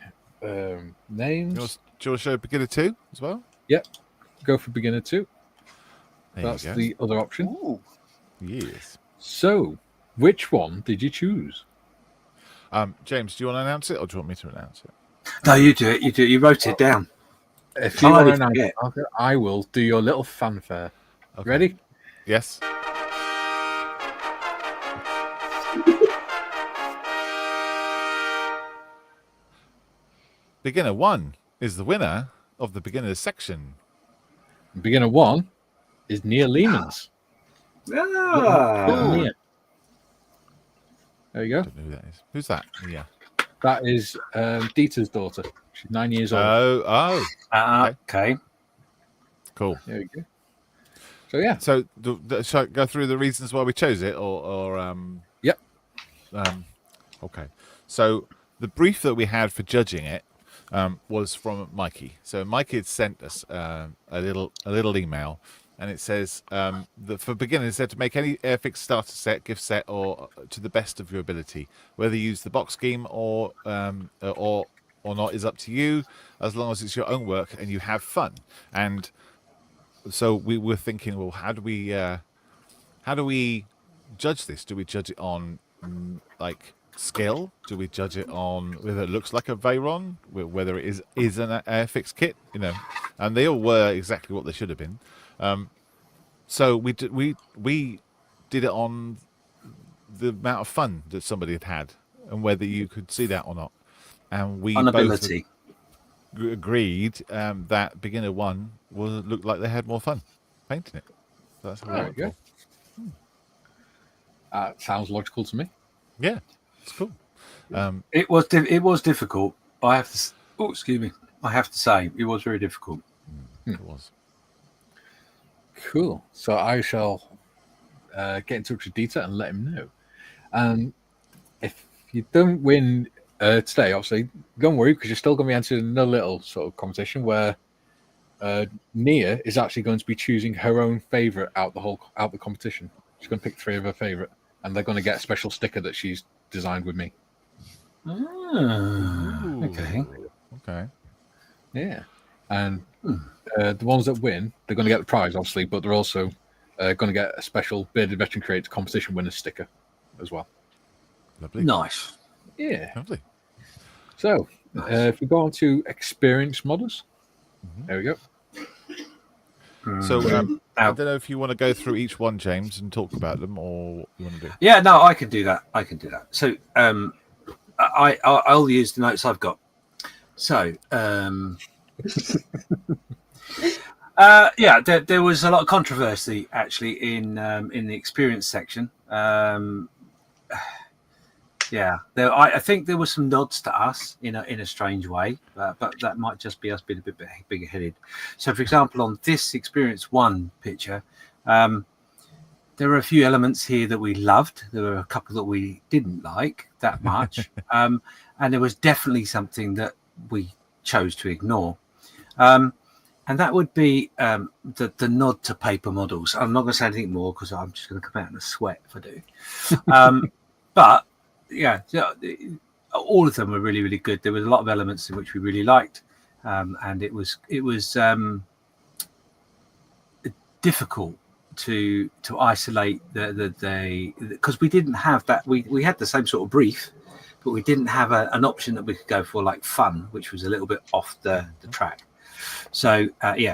names. Do you want to show beginner 2 as well? Yep. Go for beginner 2. That's the other option. Ooh. Yes. So, which one did you choose? James, do you want to announce it, or do you want me to announce it? No, you do it. You wrote it down. If you want to announce it, I will do your little fanfare. Okay. Ready? Yes. Beginner 1 is the winner of the beginners section. Beginner 1 is Nia Lehmans. Ah. Nia. There you go. I don't know who that is. Who's that? Yeah. That is Dieter's daughter. She's 9 years old. Okay. Cool. There you go. So yeah. So shall I go through the reasons why we chose it, or Yep. Okay. So the brief that we had for judging it was from Mikey. So Mikey had sent us a little email, and it says that for beginners, it said to make any Airfix starter set, gift set, or to the best of your ability. Whether you use the box scheme or not is up to you, as long as it's your own work and you have fun. And so we were thinking, well, how do we judge this? Do we judge it on like skill? Do we judge it on whether it looks like a Veyron, whether it is an Airfix kit? You know, and they all were exactly what they should have been. So we did it on the amount of fun that somebody had and whether you could see that or not. And we both agreed that beginner one looked like they had more fun painting it. So that's how we go. Sounds logical to me. Yeah, it's cool. It was difficult. I have to. Oh, excuse me. I have to say it was very difficult. It was. Cool. So I shall get in touch with Dieter and let him know. If you don't win today, obviously, don't worry because you're still going to be entering another little sort of competition where Nia is actually going to be choosing her own favourite out the competition. She's going to pick 3 of her favourite, and they're going to get a special sticker that she's designed with me. Okay. Yeah. And the ones that win, they're going to get the prize, obviously, but they're also going to get a special Bearded Veteran Creator competition winner sticker as well. Lovely. Nice. Yeah. Lovely. So, if we go on to experience models, there we go. So, I don't know if you want to go through each one, James, and talk about them, or what you want to do. Yeah, no, I can do that. So, I'll use the notes I've got. So, there was a lot of controversy actually in the experience section. I think there were some nods to us in a strange way, but that might just be us being a bit bigger headed. So, for example, on this experience 1 picture, there were a few elements here that we loved. There were a couple that we didn't like that much, and there was definitely something that we chose to ignore. And that would be the nod to paper models. I'm not going to say anything more because I'm just going to come out in a sweat if I do. But yeah, all of them were really, really good. There was a lot of elements in which we really liked, and it was difficult to isolate the because we didn't have that. We had the same sort of brief, but we didn't have an option that we could go for like fun, which was a little bit off the track. So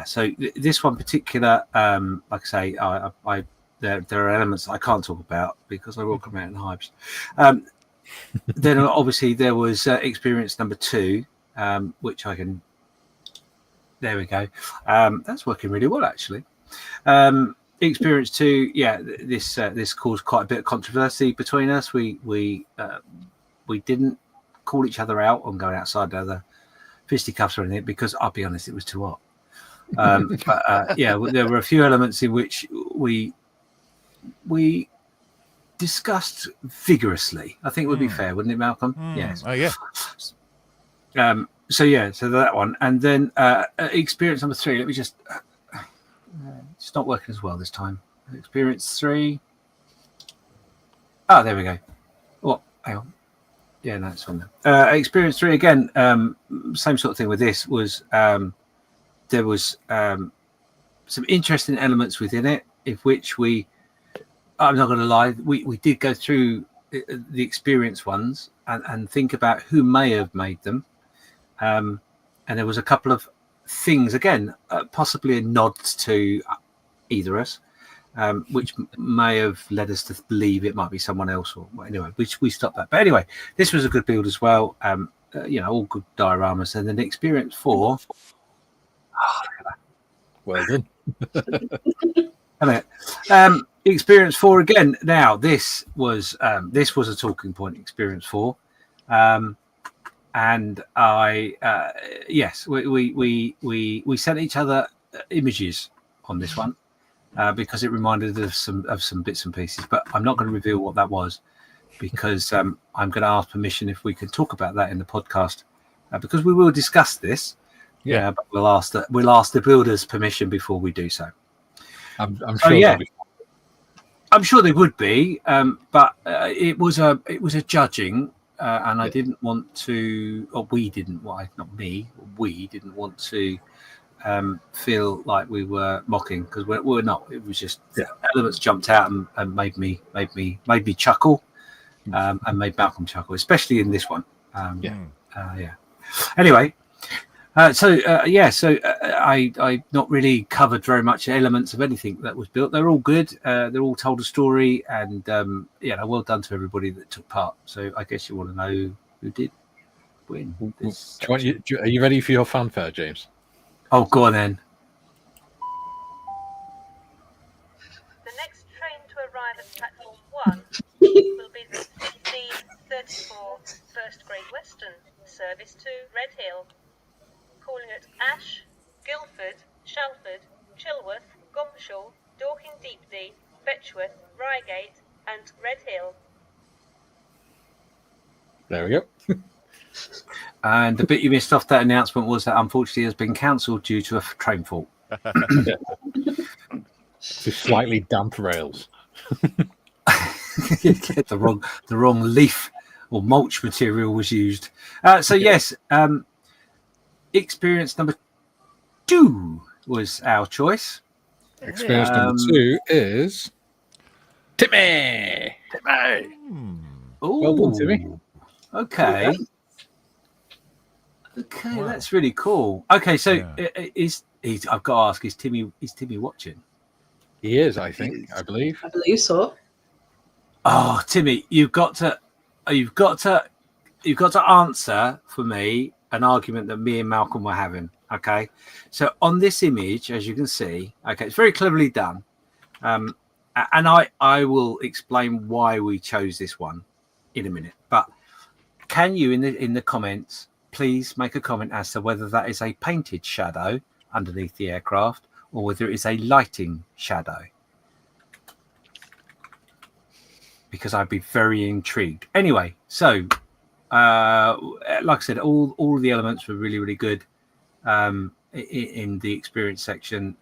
so this one particular, like I say, there are elements that I can't talk about because I will come out in hives. Then obviously there was experience number 2, which I can. There we go. That's working really well actually. Experience 2, this caused quite a bit of controversy between us. We didn't call each other out on going outside the fisticuffs or anything because I'll be honest, it was too hot. There were a few elements in which we discussed vigorously. I think it would be fair, wouldn't it, Malcolm? Yes. Oh yeah. So that one, and then experience number 3. Let me just. It's not working as well this time. Experience 3. There we go. Well, hang on. Yeah, no, it's on there. Experience 3 again. Same sort of thing with this. Was there was some interesting elements within it, of which I'm not going to lie, we did go through the experience ones and think about who may have made them, and there was a couple of things again, possibly a nod to either of us, which may have led us to believe it might be someone else, or anyway, we stopped that. But anyway, this was a good build as well. All good dioramas, and then experience 4. Well done. Experience 4 again. Now this was a talking point. Experience 4, and I we sent each other images on this one because it reminded us of some bits and pieces. But I'm not going to reveal what that was because I'm going to ask permission if we can talk about that in the podcast because we will discuss this. Yeah, but we'll ask the builders' permission before we do so. I'm sure. I'm sure they would be, but it was a judging, and I didn't want to, or we didn't. Why not me? We didn't want to feel like we were mocking because we're not. It was just elements jumped out and made me chuckle, and made Malcolm chuckle, especially in this one. Anyway. I not really covered very much elements of anything that was built. They're all good. They're all told a story, and well done to everybody that took part. So I guess you want to know who did win. Are you ready for your fanfare, James? Oh, go on then. The next train to arrive at platform 1 will be the 1534 First Great Western, service to Red Hill, calling at Ash, Guildford, Shalford, Chilworth, Gomshall, Dorking Deepdee, Betchworth, Reigate and Red Hill. There we go. And the bit you missed off that announcement was that unfortunately has been cancelled due to a train fault. To slightly damp rails. the wrong leaf or mulch material was used. Yes, experience number 2 was our choice. Experience number 2 is Timmy. Well done, Timmy. Okay. Okay, wow. That's really cool. Okay, so I've got to ask, is Timmy watching? He is, I believe. I believe so. Oh, Timmy, you've got to answer for me an argument that me and Malcolm were having. Okay, so on this image, as you can see, okay, it's very cleverly done, and I will explain why we chose this one in a minute. But can you in the comments please make a comment as to whether that is a painted shadow underneath the aircraft or whether it is a lighting shadow? Because I'd be very intrigued. Anyway, so like I said, all the elements were really, really good. In the experience section,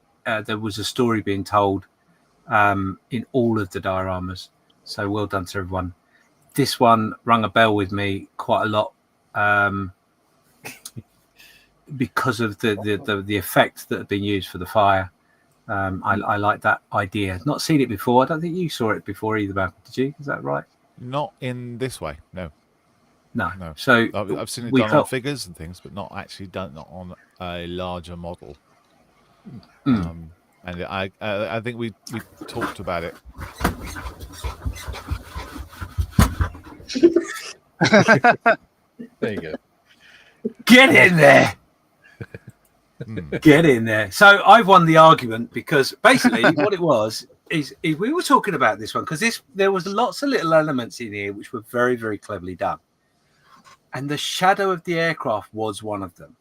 there was a story being told in all of the dioramas. So well done to everyone. This one rung a bell with me quite a lot because of the effects that have been used for the fire. I like that idea. Not seen it before. I don't think you saw it before either, Malcolm. Did you? Is that right? Not in this way. No. So I've seen it done on figures and things, but not actually done on a larger model. And I think we talked about it. There you go. Get in there. Get in there. So I've won the argument because basically what it was is we were talking about this one because there was lots of little elements in here which were very, very cleverly done. And the shadow of the aircraft was one of them.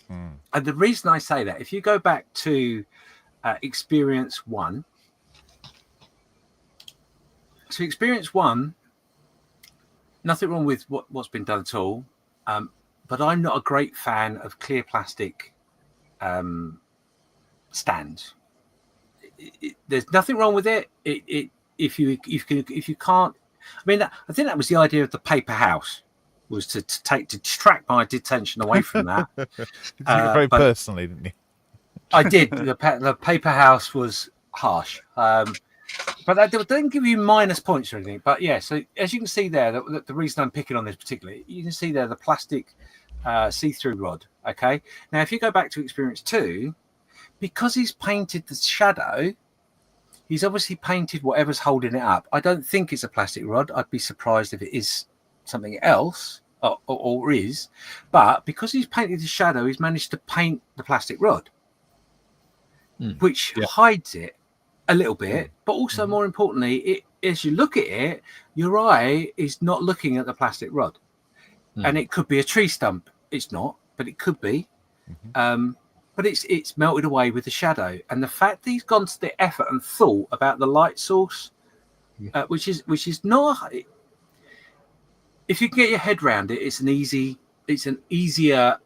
And the reason I say that, if you go back to Experience 1, so Experience 1, nothing wrong with what's been done at all, but I'm not a great fan of clear plastic stands. There's nothing wrong with it. If you can't, I mean, I think that was the idea of the paper house, was to distract my attention away from that. You took it very personally, didn't you? I did. The paper house was harsh, but that didn't give you minus points or anything. But yeah, so as you can see there, the reason I'm picking on this particularly, you can see there the plastic see-through rod. Okay, now if you go back to Experience 2, because he's painted the shadow, he's obviously painted whatever's holding it up. I don't think it's a plastic rod. I'd be surprised if it is something else or is, but because he's painted the shadow, he's managed to paint the plastic rod, which hides it a little bit, but also more importantly, as you look at it, your eye is not looking at the plastic rod, and it could be a tree stump. It's not, but it could be. But it's melted away with the shadow, and the fact that he's gone to the effort and thought about the light source, which is not. If you can get your head around it, it's an easier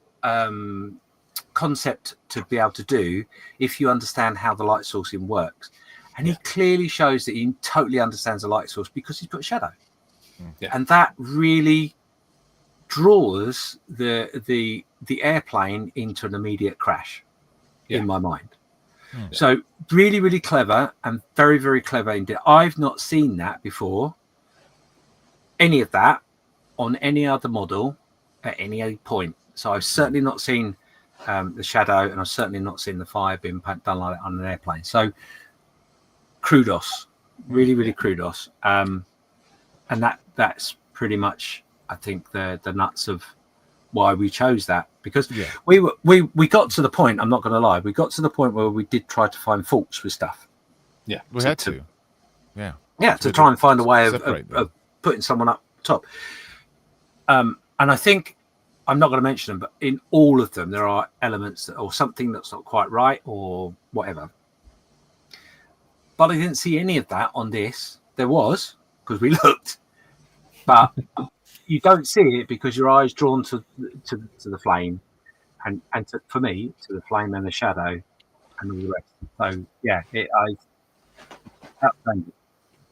concept to be able to do if you understand how the light sourcing works. And he clearly shows that he totally understands the light source because he's put a shadow, and that really draws the airplane into an immediate crash in my mind. So really, really clever and very, very clever indeed. I've not seen that before, any of that on any other model at any point. So I've certainly not seen the shadow, and I've certainly not seen the fire being done like that on an airplane. So kudos, really kudos. And that's pretty much, I think, the nuts of why we chose that, because we got to the point, I'm not going to lie, we got to the point where we did try to find faults with stuff. Yeah, we had to. Yeah, to try and find a way of putting someone up top. And I think, I'm not going to mention them, but in all of them there are elements or something that's not quite right or whatever. But I didn't see any of that on this. There was, because we looked, but you don't see it because your eye's drawn to the flame, and for me, to the flame and the shadow and all the rest. So yeah, outstanding.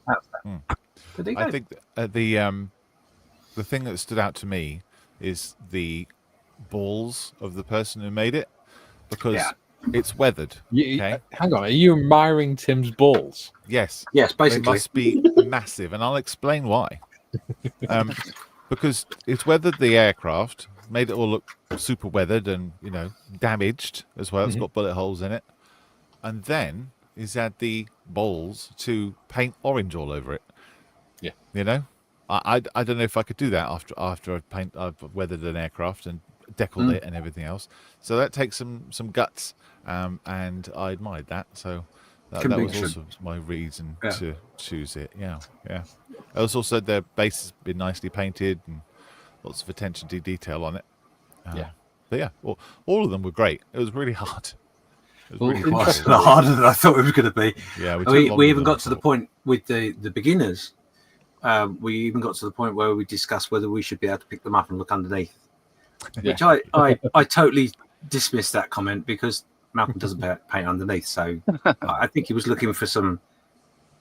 I think the thing that stood out to me is the balls of the person who made it, because it's weathered. Okay? Hang on, are you admiring Tim's balls? Yes, basically. They must be massive, and I'll explain why. Because it's weathered the aircraft, made it all look super weathered and, damaged as well. It's got bullet holes in it. And then he's had the balls to paint orange all over it. Yeah. I don't know if I could do that after I've weathered an aircraft and deckled it and everything else. So that takes some guts, and I admired that. So that was also my reason to choose it. Yeah. I also the base has been nicely painted and lots of attention to detail on it. But yeah, well, all of them were great. It was really hard. It was harder than I thought it was going to be. Yeah, we even got to the point with the beginners. We even got to the point where we discussed whether we should be able to pick them up and look underneath, which I totally dismissed that comment, because Malcolm doesn't paint underneath. So I think he was looking for some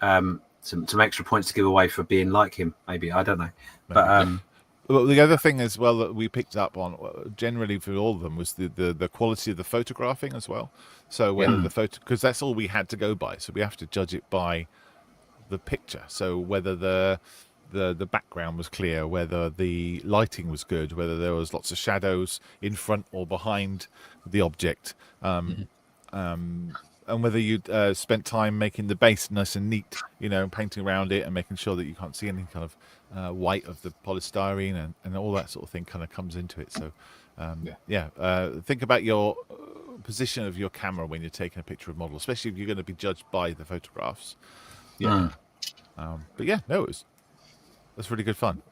extra points to give away for being like him. Maybe, I don't know. But well, the other thing as well that we picked up on generally for all of them was the quality of the photographing as well. So whether the photo, because that's all we had to go by. So we have to judge it by the picture. So whether the background was clear, whether the lighting was good, whether there was lots of shadows in front or behind the object, and whether you spent time making the base nice and neat, painting around it and making sure that you can't see any kind of white of the polystyrene and all that sort of thing kind of comes into it. So think about your position of your camera when you're taking a picture of model, especially if you're going to be judged by the photographs. But yeah, no, that's really good fun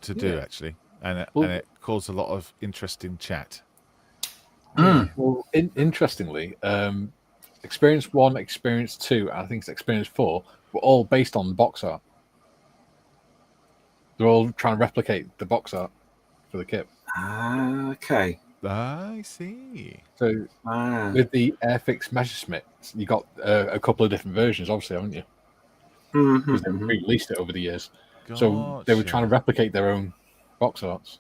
to do, actually, and it caused a lot of interesting chat. Well, interestingly, Experience 1, Experience 2, and I think it's Experience 4 were all based on box art. They're all trying to replicate the box art for the kit. Okay. I see. So with the Airfix Messerschmitt, you got a couple of different versions, obviously, haven't you? Because they released it over the years. Gotcha. So they were trying to replicate their own box arts.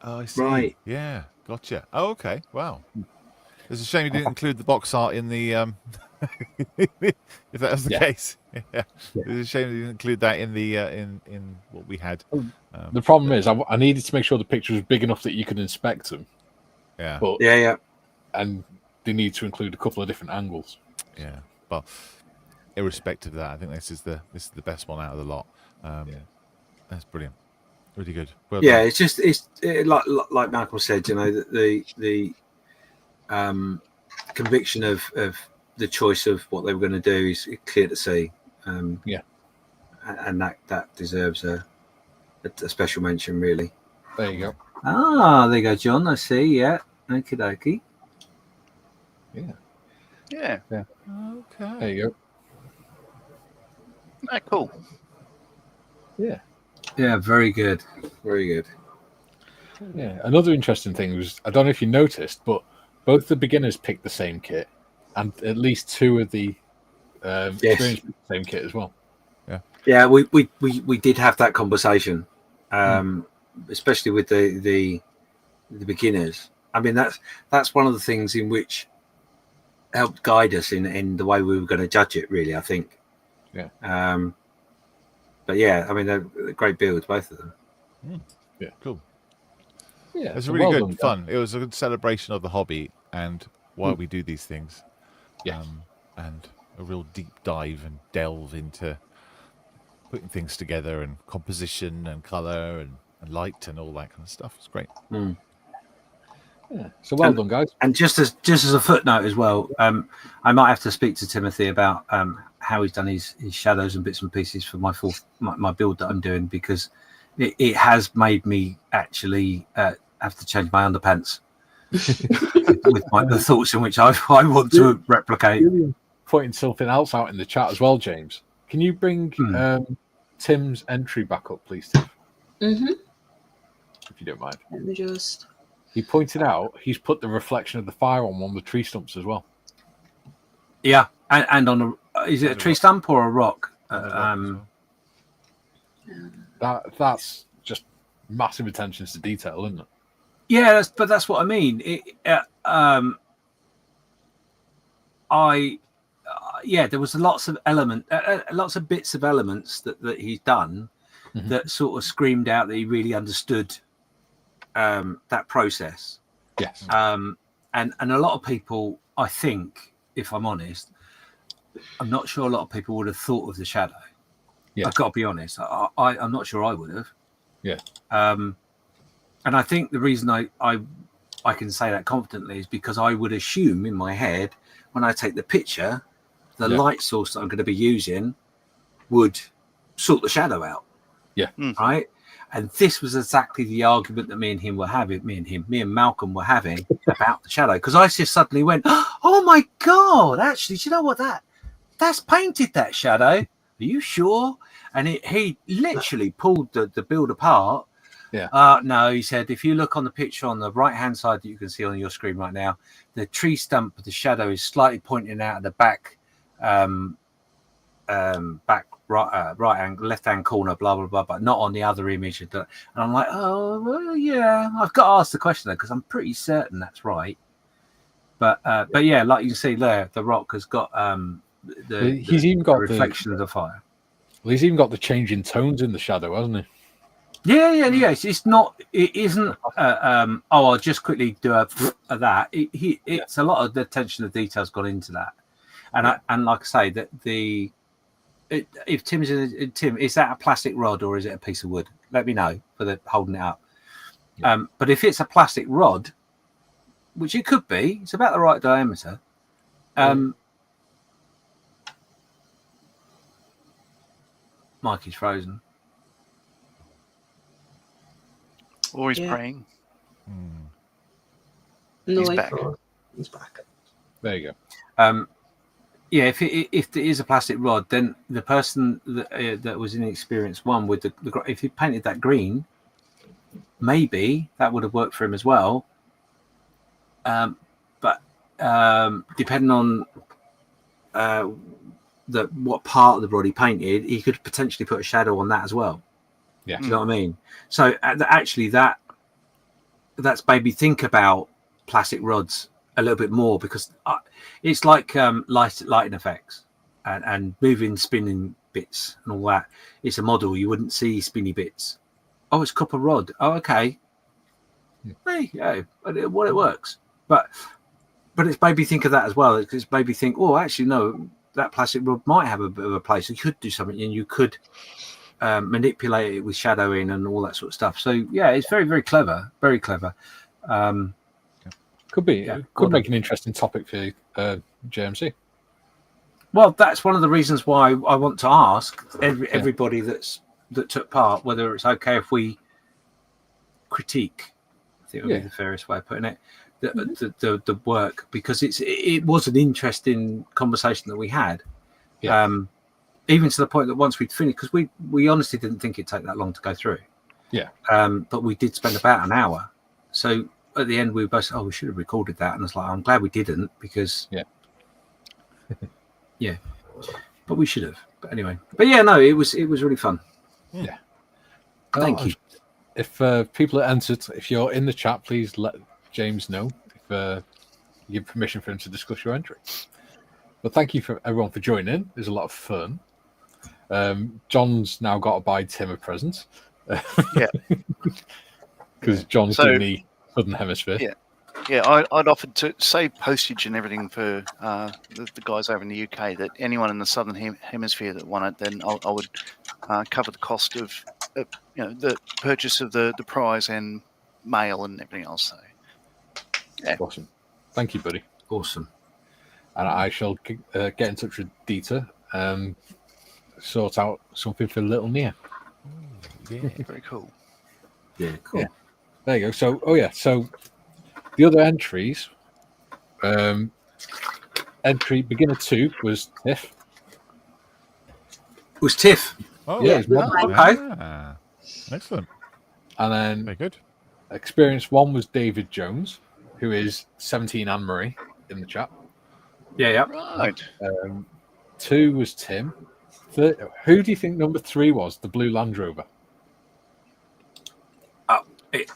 Oh, I see. Right. Yeah, gotcha. Oh, okay. Wow. It's a shame you didn't include the box art in the if that was the case. Yeah. It's a shame you didn't include that in the in what we had. The problem is I needed to make sure the picture was big enough that you could inspect them. Yeah. But, and they need to include a couple of different angles. Yeah. Well, irrespective of that, I think this is the best one out of the lot. That's brilliant. Really good. Well done. It's like Malcolm said, the conviction of the choice of what they were going to do is clear to see. And that deserves a special mention, really. There you go. There you go, John. I see. Yeah. Okie dokie. Yeah. Okay. There you go. Cool. Yeah. Yeah, very good. Very good. Yeah. Another interesting thing was, I don't know if you noticed, but both the beginners picked the same kit, and at least two of the experienced picked the same kit as well. Yeah, we did have that conversation, especially with the beginners. I mean, that's one of the things in which helped guide us in the way we were going to judge it, really, I think. Yeah. But yeah, I mean, they're great builds, both of them. Yeah, cool. it was really good fun. It was a good celebration of the hobby and why we do these things. Yeah. And a real deep dive and delve into putting things together and composition and colour and light and all that kind of stuff. It's great. Yeah. So well done, guys. And just as a footnote as well, I might have to speak to Timothy about how he's done his shadows and bits and pieces for my build that I'm doing, because it has made me actually have to change my underpants with the thoughts in which I want to replicate. Pointing something else out in the chat as well, James. Can you bring Tim's entry back up, please, Tim? Mm-hmm. If you don't mind. Let me just... He pointed out he's put the reflection of the fire on one of the tree stumps as well. Yeah, and on is it a tree stump or a rock? That's just massive attention to detail, isn't it? Yeah, but that's what I mean. There was lots of bits of elements that he's done that sort of screamed out that he really understood that process. Yes. And a lot of people, I think, if I'm honest, I'm not sure a lot of people would have thought of the shadow. Yeah. I've got to be honest. I'm not sure I would have. Yeah. And I think the reason I can say that confidently is because I would assume in my head, when I take the picture, the light source that I'm going to be using would sort the shadow out. Yeah. Right. And this was exactly the argument that me and Malcolm were having about the shadow. Because I just suddenly went, oh my God, actually, do you know what that's painted, that shadow? Are you sure? And he literally pulled the build apart. Yeah. No, he said, if you look on the picture on the right-hand side that you can see on your screen right now, the tree stump, the shadow is slightly pointing out at the back, right-hand, left-hand corner, blah, blah, blah, but not on the other image. And I'm like, oh, well, yeah, I've got to ask the question, though, because I'm pretty certain that's right. But yeah, like you can see there, the rock has got he's even got the reflection of the fire. Well, he's even got the change in tones in the shadow, hasn't he? Yeah. It isn't. I'll just quickly do that. It's a lot of the attention to detail's gone into that, and like I say, that if Tim, is that a plastic rod or is it a piece of wood? Let me know for the holding it up. Yeah. But if it's a plastic rod, which it could be, it's about the right diameter. Mikey's frozen. Or he's praying. No, he's back. He's back. There you go. Yeah, if it is a plastic rod, then the person that was in experience one with if he painted that green, maybe that would have worked for him as well. But depending on what part of the rod he painted, he could potentially put a shadow on that as well. Yeah, do you know what I mean? So actually, that's made me think about plastic rods a little bit more, because it's like lighting effects and moving, spinning bits and all that. It's a model. You wouldn't see spinny bits. Oh, it's copper rod. Oh, okay. Hey, yeah, well, it works. But it's made me think of that as well. It's made me think, oh, actually, no, that plastic rod might have a bit of a place. You could do something, and you could manipulate it with shadowing and all that sort of stuff. So yeah, it's very, very clever. Very clever. Could be. Yeah, could make an interesting topic for JMC. Well, that's one of the reasons why I want to ask everybody that took part whether it's okay if we critique. I think would be the fairest way of putting it. The work, because it was an interesting conversation that we had. Yeah. Even to the point that once we'd finished, because we honestly didn't think it'd take that long to go through. Yeah. But we did spend about an hour. So at the end, we were both, we should have recorded that. And it's like, I'm glad we didn't, because yeah, but we should have. But anyway, no, it was really fun. Yeah. Thank you. If people are entered, if you're in the chat, please let James know if you give permission for him to discuss your entry. But thank you for everyone for joining in. It was a lot of fun. John's now got to buy Tim a present. Yeah. because John's doing the Southern Hemisphere. Yeah, I'd offered to save postage and everything for the guys over in the UK. That anyone in the Southern Hemisphere that wanted, then I would cover the cost of the purchase of the prize and mail and everything else. So, yeah, Awesome. Thank you, buddy. Awesome. And I shall get in touch with Dieter and sort out something for little Nia. Yeah, very cool. Yeah, cool. Yeah. There you go. So, so the other entries, entry beginner 2 was Tiff. It was Tiff. Oh, yeah. Okay. Excellent. And then very good. Experience 1 was David Jones, who is 17 Anne Marie in the chat. Yeah. Right. 2 was Tim. Who do you think number 3 was? The blue Land Rover.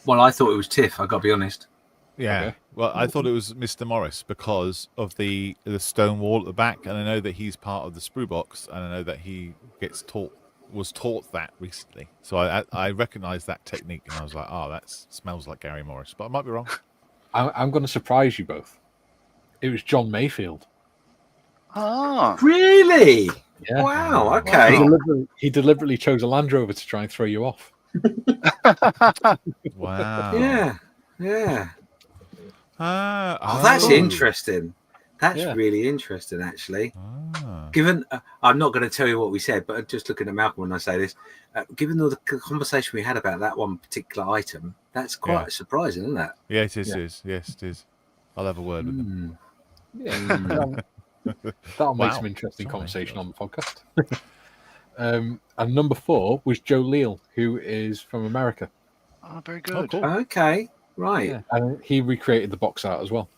Well, I thought it was Tiff. I got to be honest. Yeah. Okay. Well, I thought it was Mr. Morris because of the stone wall at the back, and I know that he's part of the sprue box, and I know that he was taught that recently. So I recognized that technique, and I was like, oh, that smells like Gary Morris, but I might be wrong. I'm going to surprise you both. It was John Mayfield. Ah, Really? Yeah. Wow. Okay. He deliberately chose a Land Rover to try and throw you off. Wow. Yeah. Oh, That's interesting. That's Yeah. really interesting, actually. Ah. Given, I'm not going to tell you what we said, but just looking at Malcolm when I say this, given all the conversation we had about that one particular item, that's quite surprising, isn't it? Yeah, it is. Yeah. Yes, it is. I'll have a word with him. Yeah. That'll make some interesting conversation on the podcast. And number 4 was Joe Leal, who is from America. oh, very good. Oh, cool. Okay, right. Yeah. And he recreated the box art as well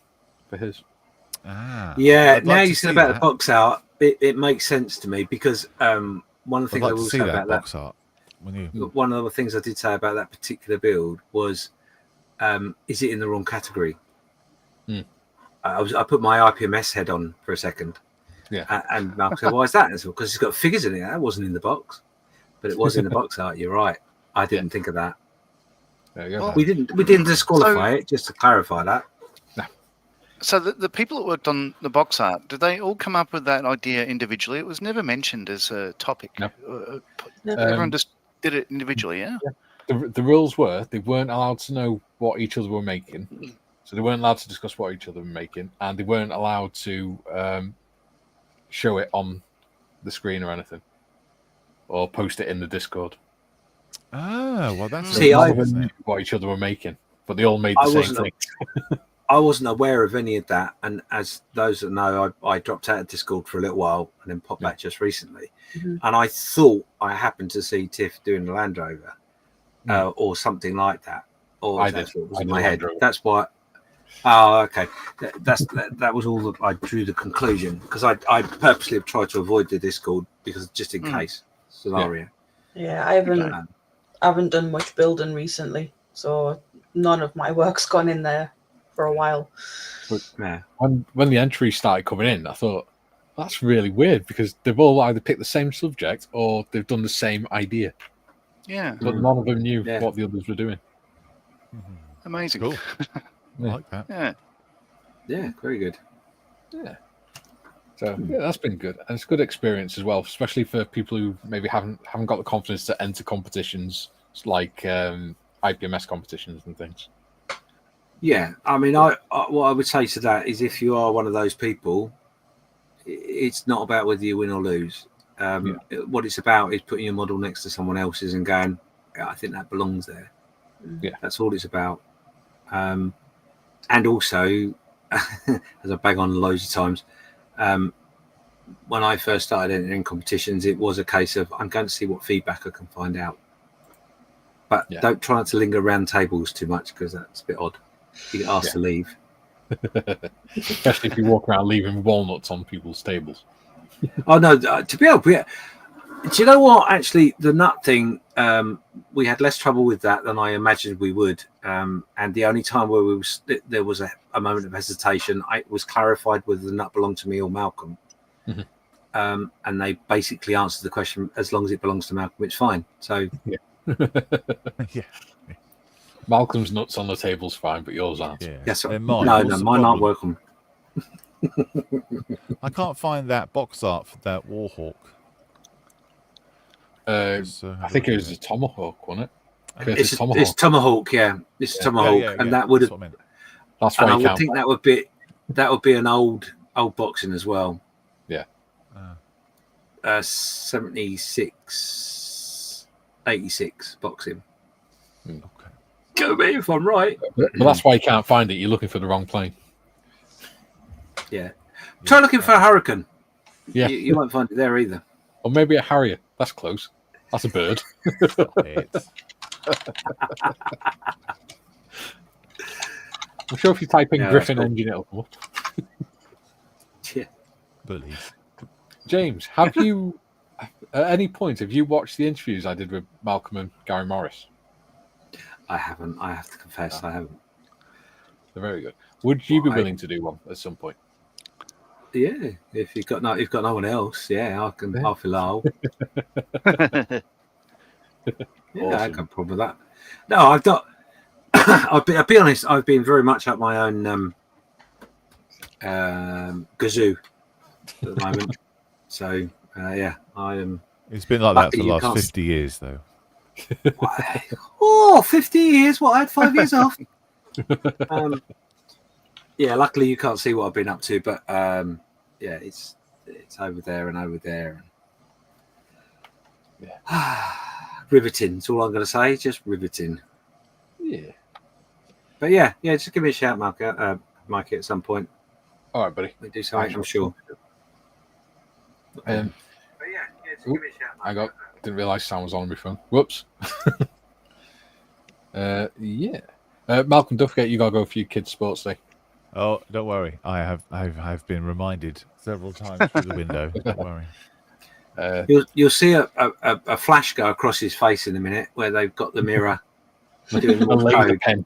for his. Ah. Yeah, I'd now like to you said see about that. the box art, it makes sense to me because one of the I'd things I like will to see say that about box art. When you... one of the things I did say about that particular build was, is it in the wrong category? I put my IPMS head on for a second. Yeah. And Malcolm said, why is that? Because it's got figures in it. That wasn't in the box. But it was in the box art. You're right. I didn't think of that. There you go. Well, We didn't disqualify it, just to clarify that. No. So the people that worked on the box art, did they all come up with that idea individually? It was never mentioned as a topic. No. Everyone just did it individually, yeah? The rules were they weren't allowed to know what each other were making. So they weren't allowed to discuss what each other were making. And they weren't allowed to show it on the screen or anything. Or post it in the Discord. Ah, well, that's what each other were making. But they all made the same thing. I wasn't aware of any of that, and as those that know, I dropped out of Discord for a little while and then popped back just recently. And I thought I happened to see Tiff doing the Land Rover or something like that, or that's what was in my head. That's why. Oh, okay. That was all that I drew the conclusion because I purposely have tried to avoid the Discord because just in case scenario. Yeah, I haven't done much building recently, so none of my work's gone in there for a while. But when the entries started coming in, I thought that's really weird because they've all either picked the same subject or they've done the same idea. Yeah. But none of them knew what the others were doing. Amazing. Cool. I like that. Yeah, very good. Yeah. So that's been good, and it's a good experience as well, especially for people who maybe haven't got the confidence to enter competitions like IPMS competitions and things. Yeah, I mean, what I would say to that is, if you are one of those people, it's not about whether you win or lose. What it's about is putting your model next to someone else's and going, I think that belongs there. Yeah, that's all it's about. And also, as I bang on loads of times, when I first started entering competitions, it was a case of I'm going to see what feedback I can find out. But don't try not to linger around tables too much because that's a bit odd. You get asked to leave. Especially if you walk around leaving walnuts on people's tables. Oh, no, to be able do you know what? Actually, the nut thing, we had less trouble with that than I imagined we would. And the only time where there was a moment of hesitation, it was clarified whether the nut belonged to me or Malcolm. And they basically answered the question, as long as it belongs to Malcolm, it's fine. So, Malcolm's nuts on the table's fine, but yours aren't. Yeah. Yes, They're no, mine. no, What's the mine aren't problem? welcome. I can't find that box art for that Warhawk. I think it was a tomahawk, wasn't it? It's tomahawk, yeah. It's tomahawk, and that would have. That's why I would think that would be an old boxing as well. Yeah. 76, 86 boxing. Okay. Go me if I'm right. But that's why you can't find it. You're looking for the wrong plane. Yeah. Try looking for a Hurricane. Yeah. You won't find it there either. Or maybe a Harrier. That's close. That's a bird. I'm sure if you type in Griffin engine, it'll come up. Yeah. Believe. James, have you, at any point, have you watched the interviews I did with Malcolm and Gary Morris? I haven't. I have to confess, I haven't. They're very good. Would you be willing to do one at some point? Yeah, if you've got no one else, yeah, I can. I'll fill out. Yeah, awesome. I can problem that. No, I've not. I'll be honest. I've been very much at my own gazoo at the moment. So yeah, I am. It's been like that for the last 50 years, though. 50 years? What? I had 5 years off. Yeah, luckily you can't see what I've been up to, but yeah, it's over there and over there. Yeah. Riveting. That's all I'm going to say. Just riveting. Yeah. But yeah, just give me a shout, Mikey, at some point. All right, buddy. We do something, I'm sure. But yeah, just give me a shout. I didn't realise sound was on my phone. Whoops. Yeah. Malcolm, don't forget you got to go for your kids' sports day. Oh, don't worry. I've been reminded several times through the window. Don't worry. You'll see a flash go across his face in a minute where they've got the mirror doing the pen,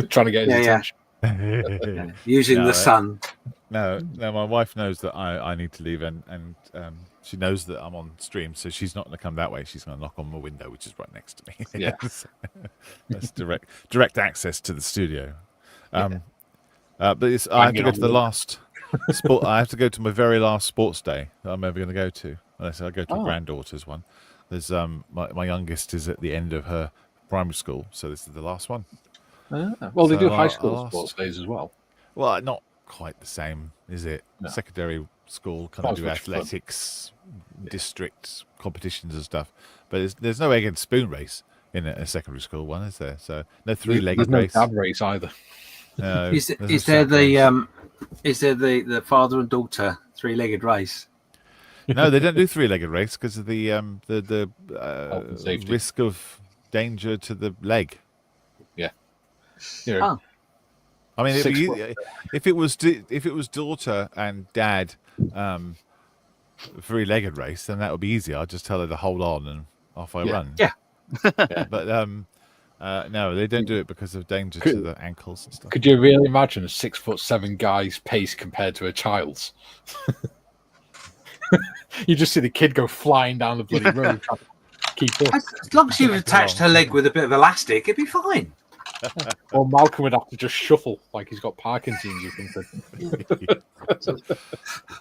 trying to get his attention. Yeah. Using the sun. No, my wife knows that I need to leave, and she knows that I'm on stream, so she's not going to come that way. She's going to knock on my window, which is right next to me. Yeah. That's direct access to the studio. But I have to go to the last sport. I have to go to my very last sports day that I'm ever going to go to. Unless I go to a granddaughter's one. There's my youngest is at the end of her primary school, so this is the last one. Well, they do high school sports days as well. Well, not quite the same, is it? No. Secondary school kind of do athletics, district competitions and stuff, but there's no egg and spoon race in a secondary school one, is there? So no three-legged race. No dab race either. No, is there the father and daughter three-legged race? No, they don't do three-legged race because of the risk of danger to the leg. Yeah. I mean, if it was daughter and dad three-legged race, then that would be easy. I'd just tell her to hold on and off I run. Yeah. But no, they don't do it because of danger to the ankles and stuff. Could you really imagine a 6'7" guy's pace compared to a child's? You just see the kid go flying down the bloody road. Keep up. As long as you've attached her leg with a bit of elastic, it'd be fine. Or Malcolm would have to just shuffle like he's got Parkinson's or something.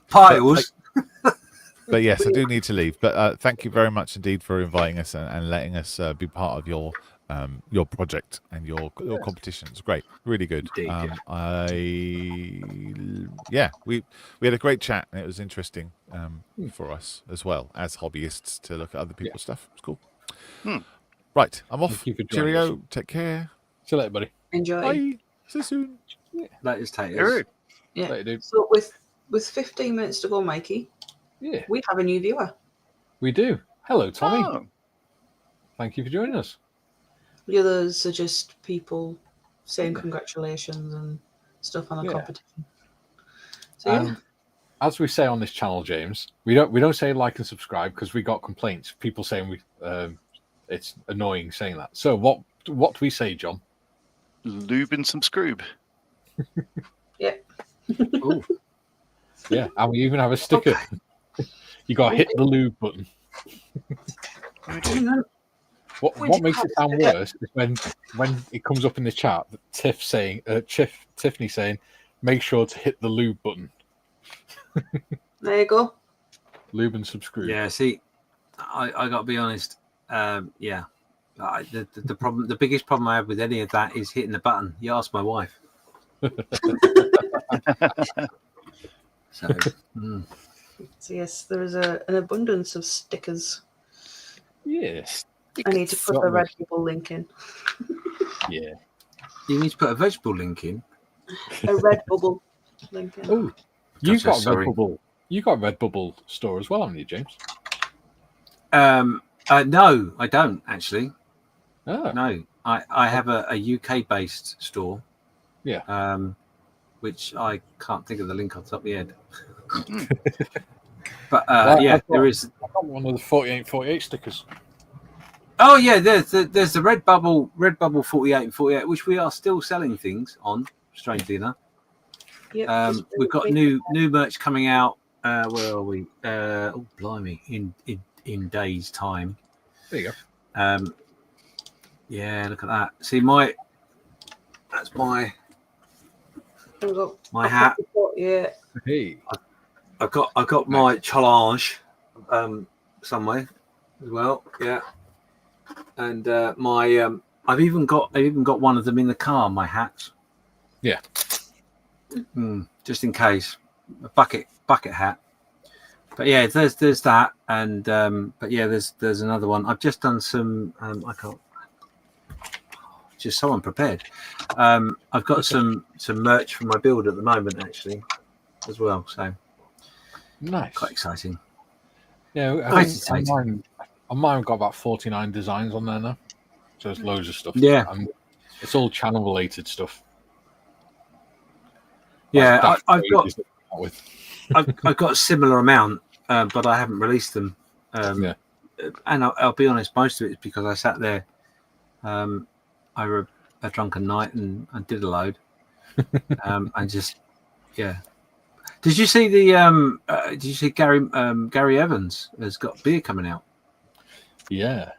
Piles. But yes, I do need to leave. But thank you very much indeed for inviting us and letting us be part of your project and your competition. It's great, really good. We had a great chat and it was interesting for us as well as hobbyists to look at other people's stuff. It's cool. Right, I'm off. Cheerio. Us. Take care. See you later, buddy. Enjoy. Bye. See you soon. That is Taters. Yeah. Later, dude. So with 15 minutes to go, Mikey, we have a new viewer. We do. Hello, Tommy. Oh. Thank you for joining us. The others are just people saying congratulations and stuff on the competition. So as we say on this channel, James, we don't say like and subscribe because we got complaints. People saying it's annoying saying that. So what do we say, John? Lube and some scroob. Yeah. Ooh. Yeah, and we even have a sticker. Okay. You got to hit the lube button. What makes it sound worse is when it comes up in the chat, Tiffany saying, make sure to hit the lube button. There you go. Lube and subscribe. Yeah, see, I got to be honest. Yeah, the problem, the biggest problem I have with any of that is hitting the button. You ask my wife. So, So yes, there is an abundance of stickers. Yes. I need to put the Redbubble link in. Yeah. You need to put a vegetable link in. A Redbubble link in. Oh, you got Redbubble. You got Redbubble store as well, haven't you, James? No, I don't actually. Oh. No, I have a UK based store. Yeah. Which I can't think of the link off the top of my head. But there is. I got one of the 4848 stickers. Oh yeah, there's the Redbubble 48 and 48, which we are still selling things on. Strangely enough, we've got new merch coming out. Where are we? Oh blimey! In days' time. There you go. Yeah, look at that. See that's my hat. Yeah. Hey. I got my challenge somewhere as well. Yeah. And I've even got one of them in the car, my hats. Yeah. Just in case. A bucket hat. But yeah, there's that, and but yeah, there's another one. I've just done some I can't just so unprepared. I've got some merch for my build at the moment actually as well. So nice. Quite exciting. Yeah, I think on mine I've got about 49 designs on there now. So there's loads of stuff. Yeah. It's all channel related stuff. Yeah, I've got a similar amount, but I haven't released them. And I'll be honest, most of it is because I sat there over a drunken night and did a load. And just Did you see Gary Evans has got beer coming out? Yeah.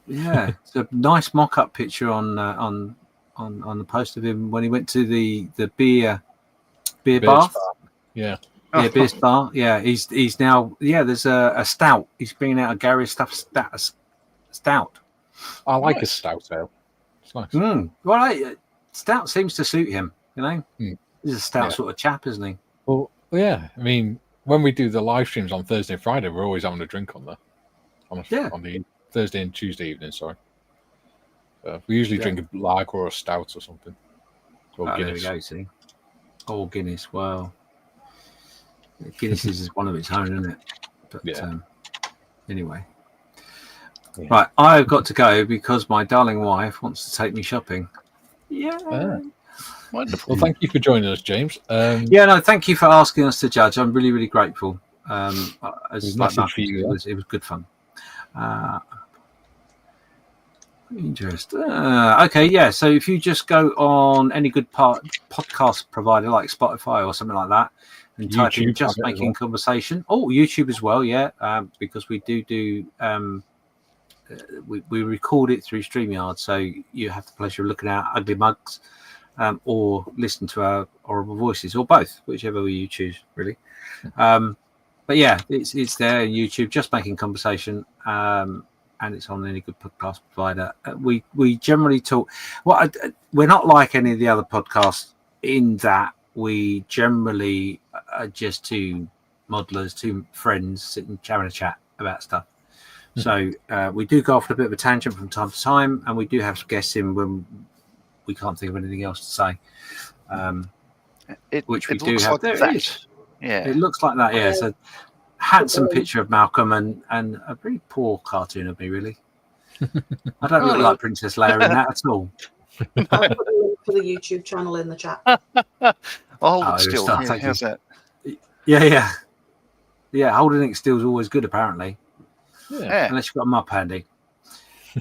Yeah, it's a nice mock-up picture on the post of him when he went to the beer bar. Yeah. Yeah, beer bar. Yeah, he's now. Yeah, there's a stout. He's bringing out a Gary stout. I like a stout ale. It's nice. Well, stout seems to suit him. You know, he's a stout sort of chap, isn't he? Well, yeah. I mean, when we do the live streams on Thursday and Friday, we're always having a drink on there. On the Thursday and Tuesday evening, sorry. We usually drink a lager or a stout or something. Or Guinness. There we go, see. Oh, Guinness. Wow. Guinness is one of its own, isn't it? But anyway. Yeah. Right, I've got to go because my darling wife wants to take me shopping. Yeah. Wonderful. Well, thank you for joining us, James. Thank you for asking us to judge. I'm really, really grateful. It was good fun. Interest. Okay, yeah. So if you just go on any good podcast provider like Spotify or something like that, and YouTube, type in "Just Making Conversation." Oh, YouTube as well, yeah. Because we do we record it through StreamYard, so you have the pleasure of looking at our ugly mugs, or listen to our horrible voices, or both, whichever you choose, really. But yeah, it's there on YouTube, Just Making Conversation, and it's on any good podcast provider. We generally talk. Well, we're not like any of the other podcasts in that we generally are just two modelers, two friends sitting having a chat about stuff. So we do go off on a bit of a tangent from time to time, and we do have some guests in when we can't think of anything else to say. Which we do have. Like there it is. Yeah, it looks like that. Yeah, it's a handsome picture of Malcolm and a pretty poor cartoon of me, really. I don't look like Princess Leia in that at all. I'll put a link for the YouTube channel in the chat. I'll hold it still. How's that? Yeah. Holding it still is always good, apparently. Yeah. Unless you've got a mop handy.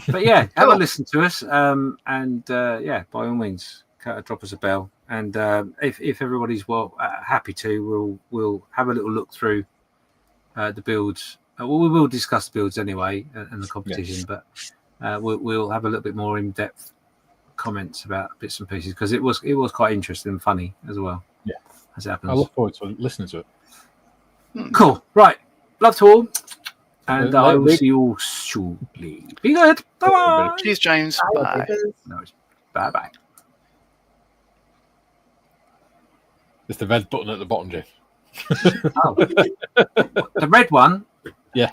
But yeah, have a listen to us, and by all means, drop us a bell. And if everybody's happy to, we'll have a little look through the builds. We will discuss the builds anyway and the competition. But we'll have a little bit more in-depth comments about bits and pieces, because it was quite interesting and funny as well. Yeah, as it happens. I look forward to listening to it. Cool. Right. Love to all. And I will see you all shortly. Be good. Bye-bye. Cheers, James. Bye. No, bye-bye. It's the red button at the bottom, Jim. Oh. The red one? Yeah.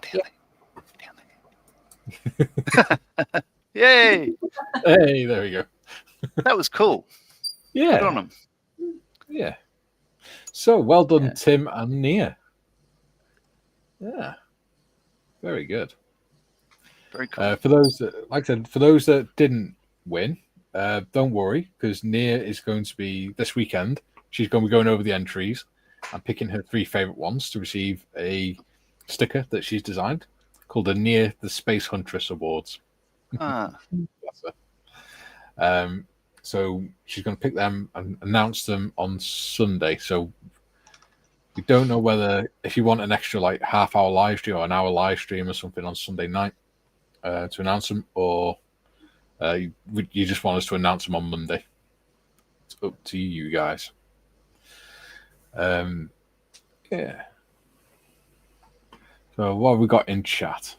Yay! Hey, there we go. That was cool. Yeah. Good on them. Yeah. So well done, Tim and Nia. Yeah. Very good. Very cool. For those that, like I said, for those that didn't win, don't worry, because Nia is going to be this weekend. She's going to be going over the entries and picking her 3 favorite ones to receive a sticker that she's designed called the Nia the Space Huntress Awards. So she's going to pick them and announce them on Sunday. So we don't know whether, if you want an extra like half-hour live stream or an hour live stream or something on Sunday night to announce them, or you just want us to announce them on Monday. It's up to you guys. Yeah. So what have we got in chat?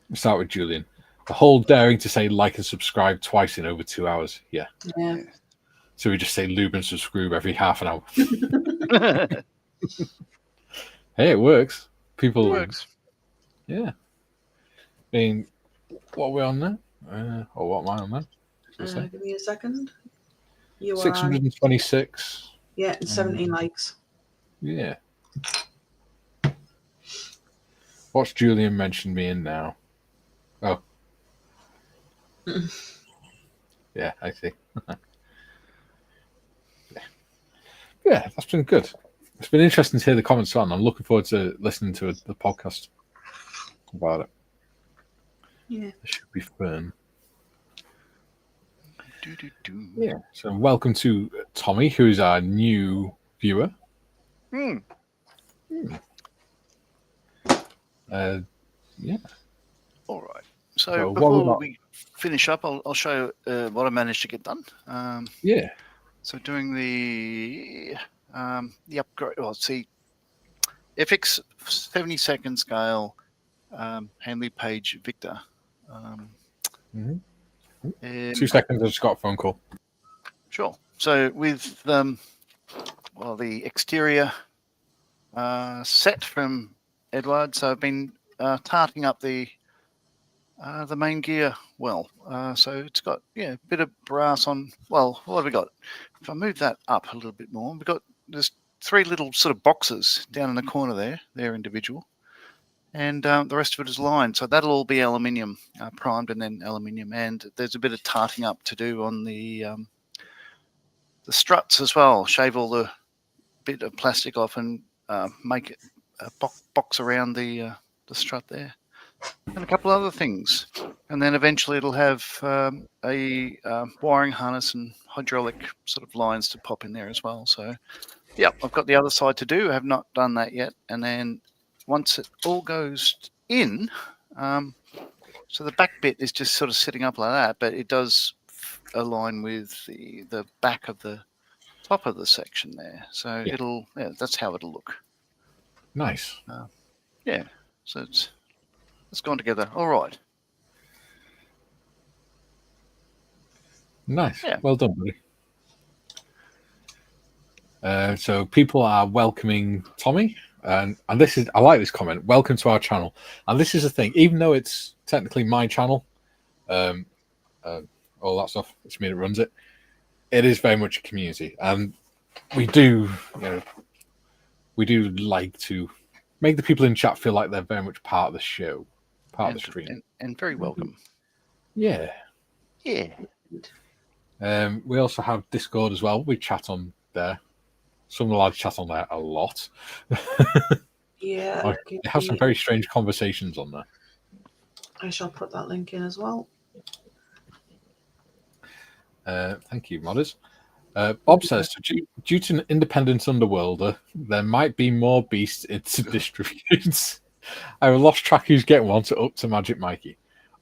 We'll start with Julian. The whole daring to say like and subscribe twice in over 2 hours. Yeah. So we just say lube and subscribe every half an hour. Hey, it works. People. It works. Yeah. I mean, what are we on there? Or what am I on there? Give me a second. You 626. Yeah, and 17 likes. Yeah. What's Julian mentioned me in now? Oh. Yeah, I see. Yeah, that's been good. It's been interesting to hear the comments on. I'm looking forward to listening to the podcast about it. Yeah. It should be fun. Yeah. So welcome to Tommy, who's our new viewer. Yeah. All right. So before we finish up, I'll show what I managed to get done. Yeah. So doing the upgrade. Well, see, Airfix 72nd scale Hanley Page Victor. 2 seconds. I've just got a phone call. Sure. So with the exterior set from Edward, so I've been tarting up the main gear well. So it's got a bit of brass on. Well, what have we got? If I move that up a little bit more, we've got there's 3 little sort of boxes down in the corner there. They're individual. And the rest of it is lined. So that'll all be aluminium, primed and then aluminium. And there's a bit of tarting up to do on the struts as well. Shave all the bit of plastic off and make it a box around the strut there. And a couple other things. And then eventually it'll have a wiring harness and hydraulic sort of lines to pop in there as well. So, yeah, I've got the other side to do. I have not done that yet. And then once it all goes in, so the back bit is just sort of sitting up like that, but it does align with the back of the top of the section there. So that's how it'll look. Nice. So it's gone together. All right. Nice. Yeah. Well done, buddy. So people are welcoming Tommy. And this is, I like this comment. Welcome to our channel. And this is the thing, even though it's technically my channel, all that stuff, it's me that runs it. It is very much a community, and we do like to make the people in chat feel like they're very much part of the show, part of the stream, and very welcome. Yeah. We also have Discord as well. We chat on there. Some of the lads chat on there a lot. Yeah. They have some very strange conversations on there. I shall put that link in as well. Thank you, modders. Bob says, due to an independent underworlder, there might be more beasts into distributes. I have lost track who's getting one up to Magic Mikey.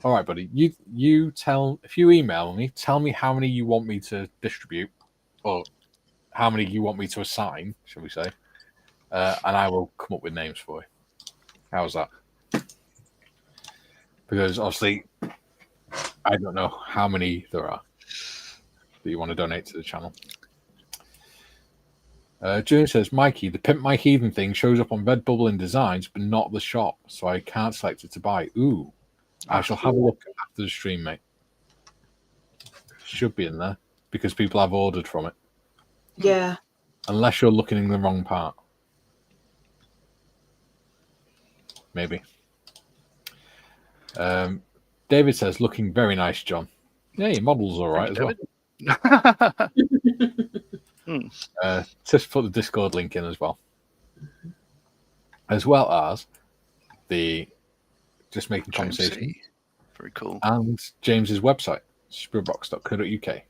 All right, buddy. You tell, if you email me, tell me how many you want me to distribute, or how many you want me to assign, shall we say, and I will come up with names for you. How's that? Because obviously, I don't know how many there are that you want to donate to the channel. June says, Mikey, the Pimp My Heathen thing shows up on Redbubble in designs, but not the shop, so I can't select it to buy. Ooh. I shall have a look after the stream, mate. Should be in there because people have ordered from it. Yeah. Unless you're looking in the wrong part. Maybe. David says, looking very nice, John. Yeah, your model's all right as well. Just put the Discord link in as well. As well as the Just Making Conversation. Very cool. And James's website, spiritbox.co.uk.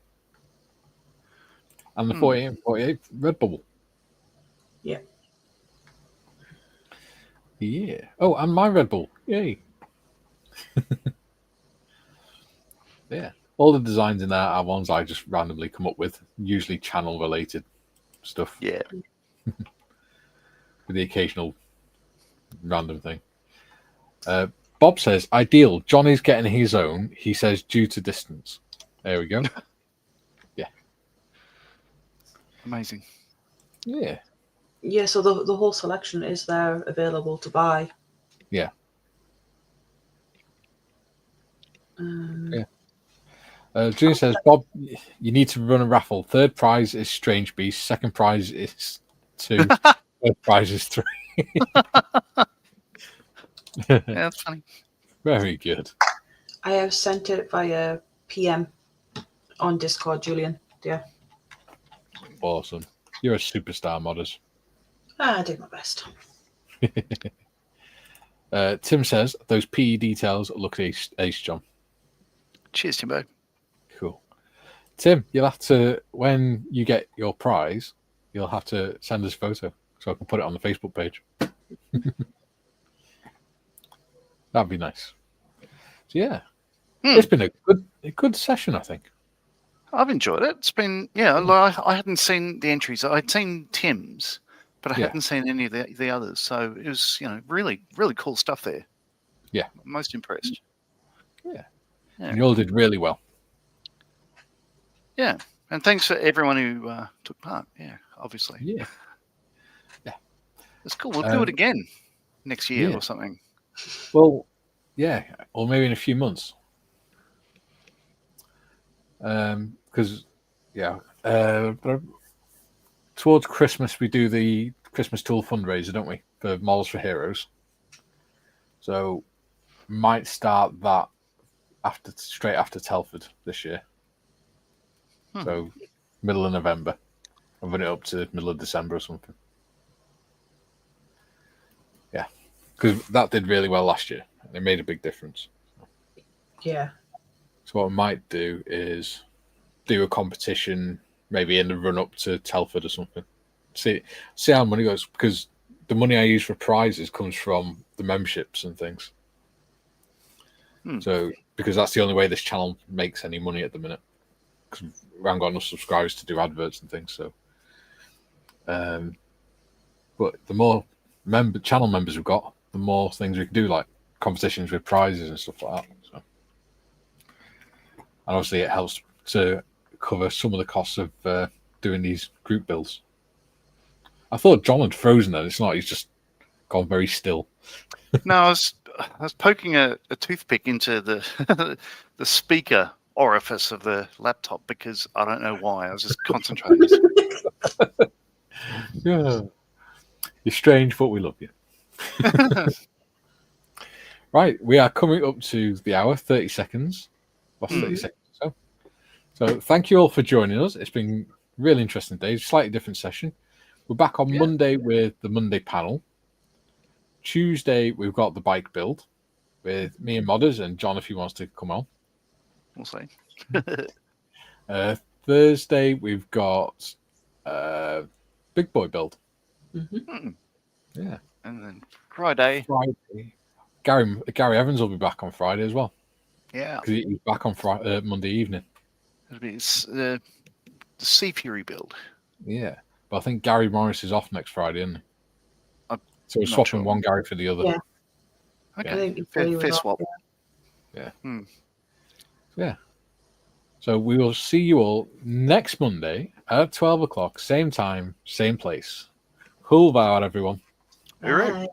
And the 48 Redbubble. Yeah. Yeah. Oh, and my Redbubble. Yay. Yeah. All the designs in there are ones I just randomly come up with, usually channel related stuff. Yeah. With the occasional random thing. Bob says, ideal. John is getting his own. He says, due to distance. There we go. Yeah. Amazing. Yeah. Yeah, so the whole selection is there available to buy. Yeah. Yeah. June says, Bob, you need to run a raffle. Third prize is Strange Beast. Second prize is 2. Third prize is 3. Yeah, that's funny. Very good. I have sent it via PM on Discord, Julian. Yeah. Awesome. You're a superstar, modders. I did my best. Tim says, those PE details look ace, John. Cheers, Timbo. Cool. Tim, you'll have to, when you get your prize, you'll have to send us a photo so I can put it on the Facebook page. That'd be nice. So yeah, it's been a good session, I think. I've enjoyed it. It's been, like, I hadn't seen the entries. I'd seen Tim's, but I hadn't seen any of the others. So it was, really, really cool stuff there. Yeah. I'm most impressed. Yeah. And you all did really well. Yeah. And thanks for everyone who took part. Yeah, obviously. Yeah. Yeah. It's cool. We'll do it again next year or something. Well, yeah, or maybe in a few months. Because, towards Christmas we do the Christmas Tool fundraiser, don't we, for Models for Heroes? So, might start that straight after Telford this year. So, middle of November, and run it up to middle of December or something. Yeah, because that did really well last year. It made a big difference. Yeah. So what I might do is do a competition, maybe in the run up to Telford or something. See how money goes, because the money I use for prizes comes from the memberships and things. So because that's the only way this channel makes any money at the minute, because we haven't got enough subscribers to do adverts and things. So, but the more channel members we've got, the more things we can do, like competitions with prizes and stuff like that. So, and obviously it helps to cover some of the costs of doing these group builds. I thought John had frozen then. It's not. He's just gone very still. No, I was poking a toothpick into the the speaker orifice of the laptop because I don't know why. I was just concentrating. Yeah, you're strange, but we love you. Right, we are coming up to the hour, 30 seconds. Last 30 seconds. So thank you all for joining us. It's been a really interesting day, slightly different session. We're back on Monday with the Monday panel. Tuesday, we've got the bike build with me and Modders and John if he wants to come on. We'll see. Thursday, we've got big boy build. Yeah. And then Friday, Gary Evans will be back on Friday as well. Yeah. Because he's back on Monday evening. It's the Sea Fury build. Yeah. But I think Gary Morris is off next Friday, isn't he? So we're swapping one Gary for the other. Yeah. Okay. I think Fair swap. Yeah. Hmm. Yeah. So we will see you all next Monday at 12 o'clock, same time, same place. Cool, everyone. All right. Bye.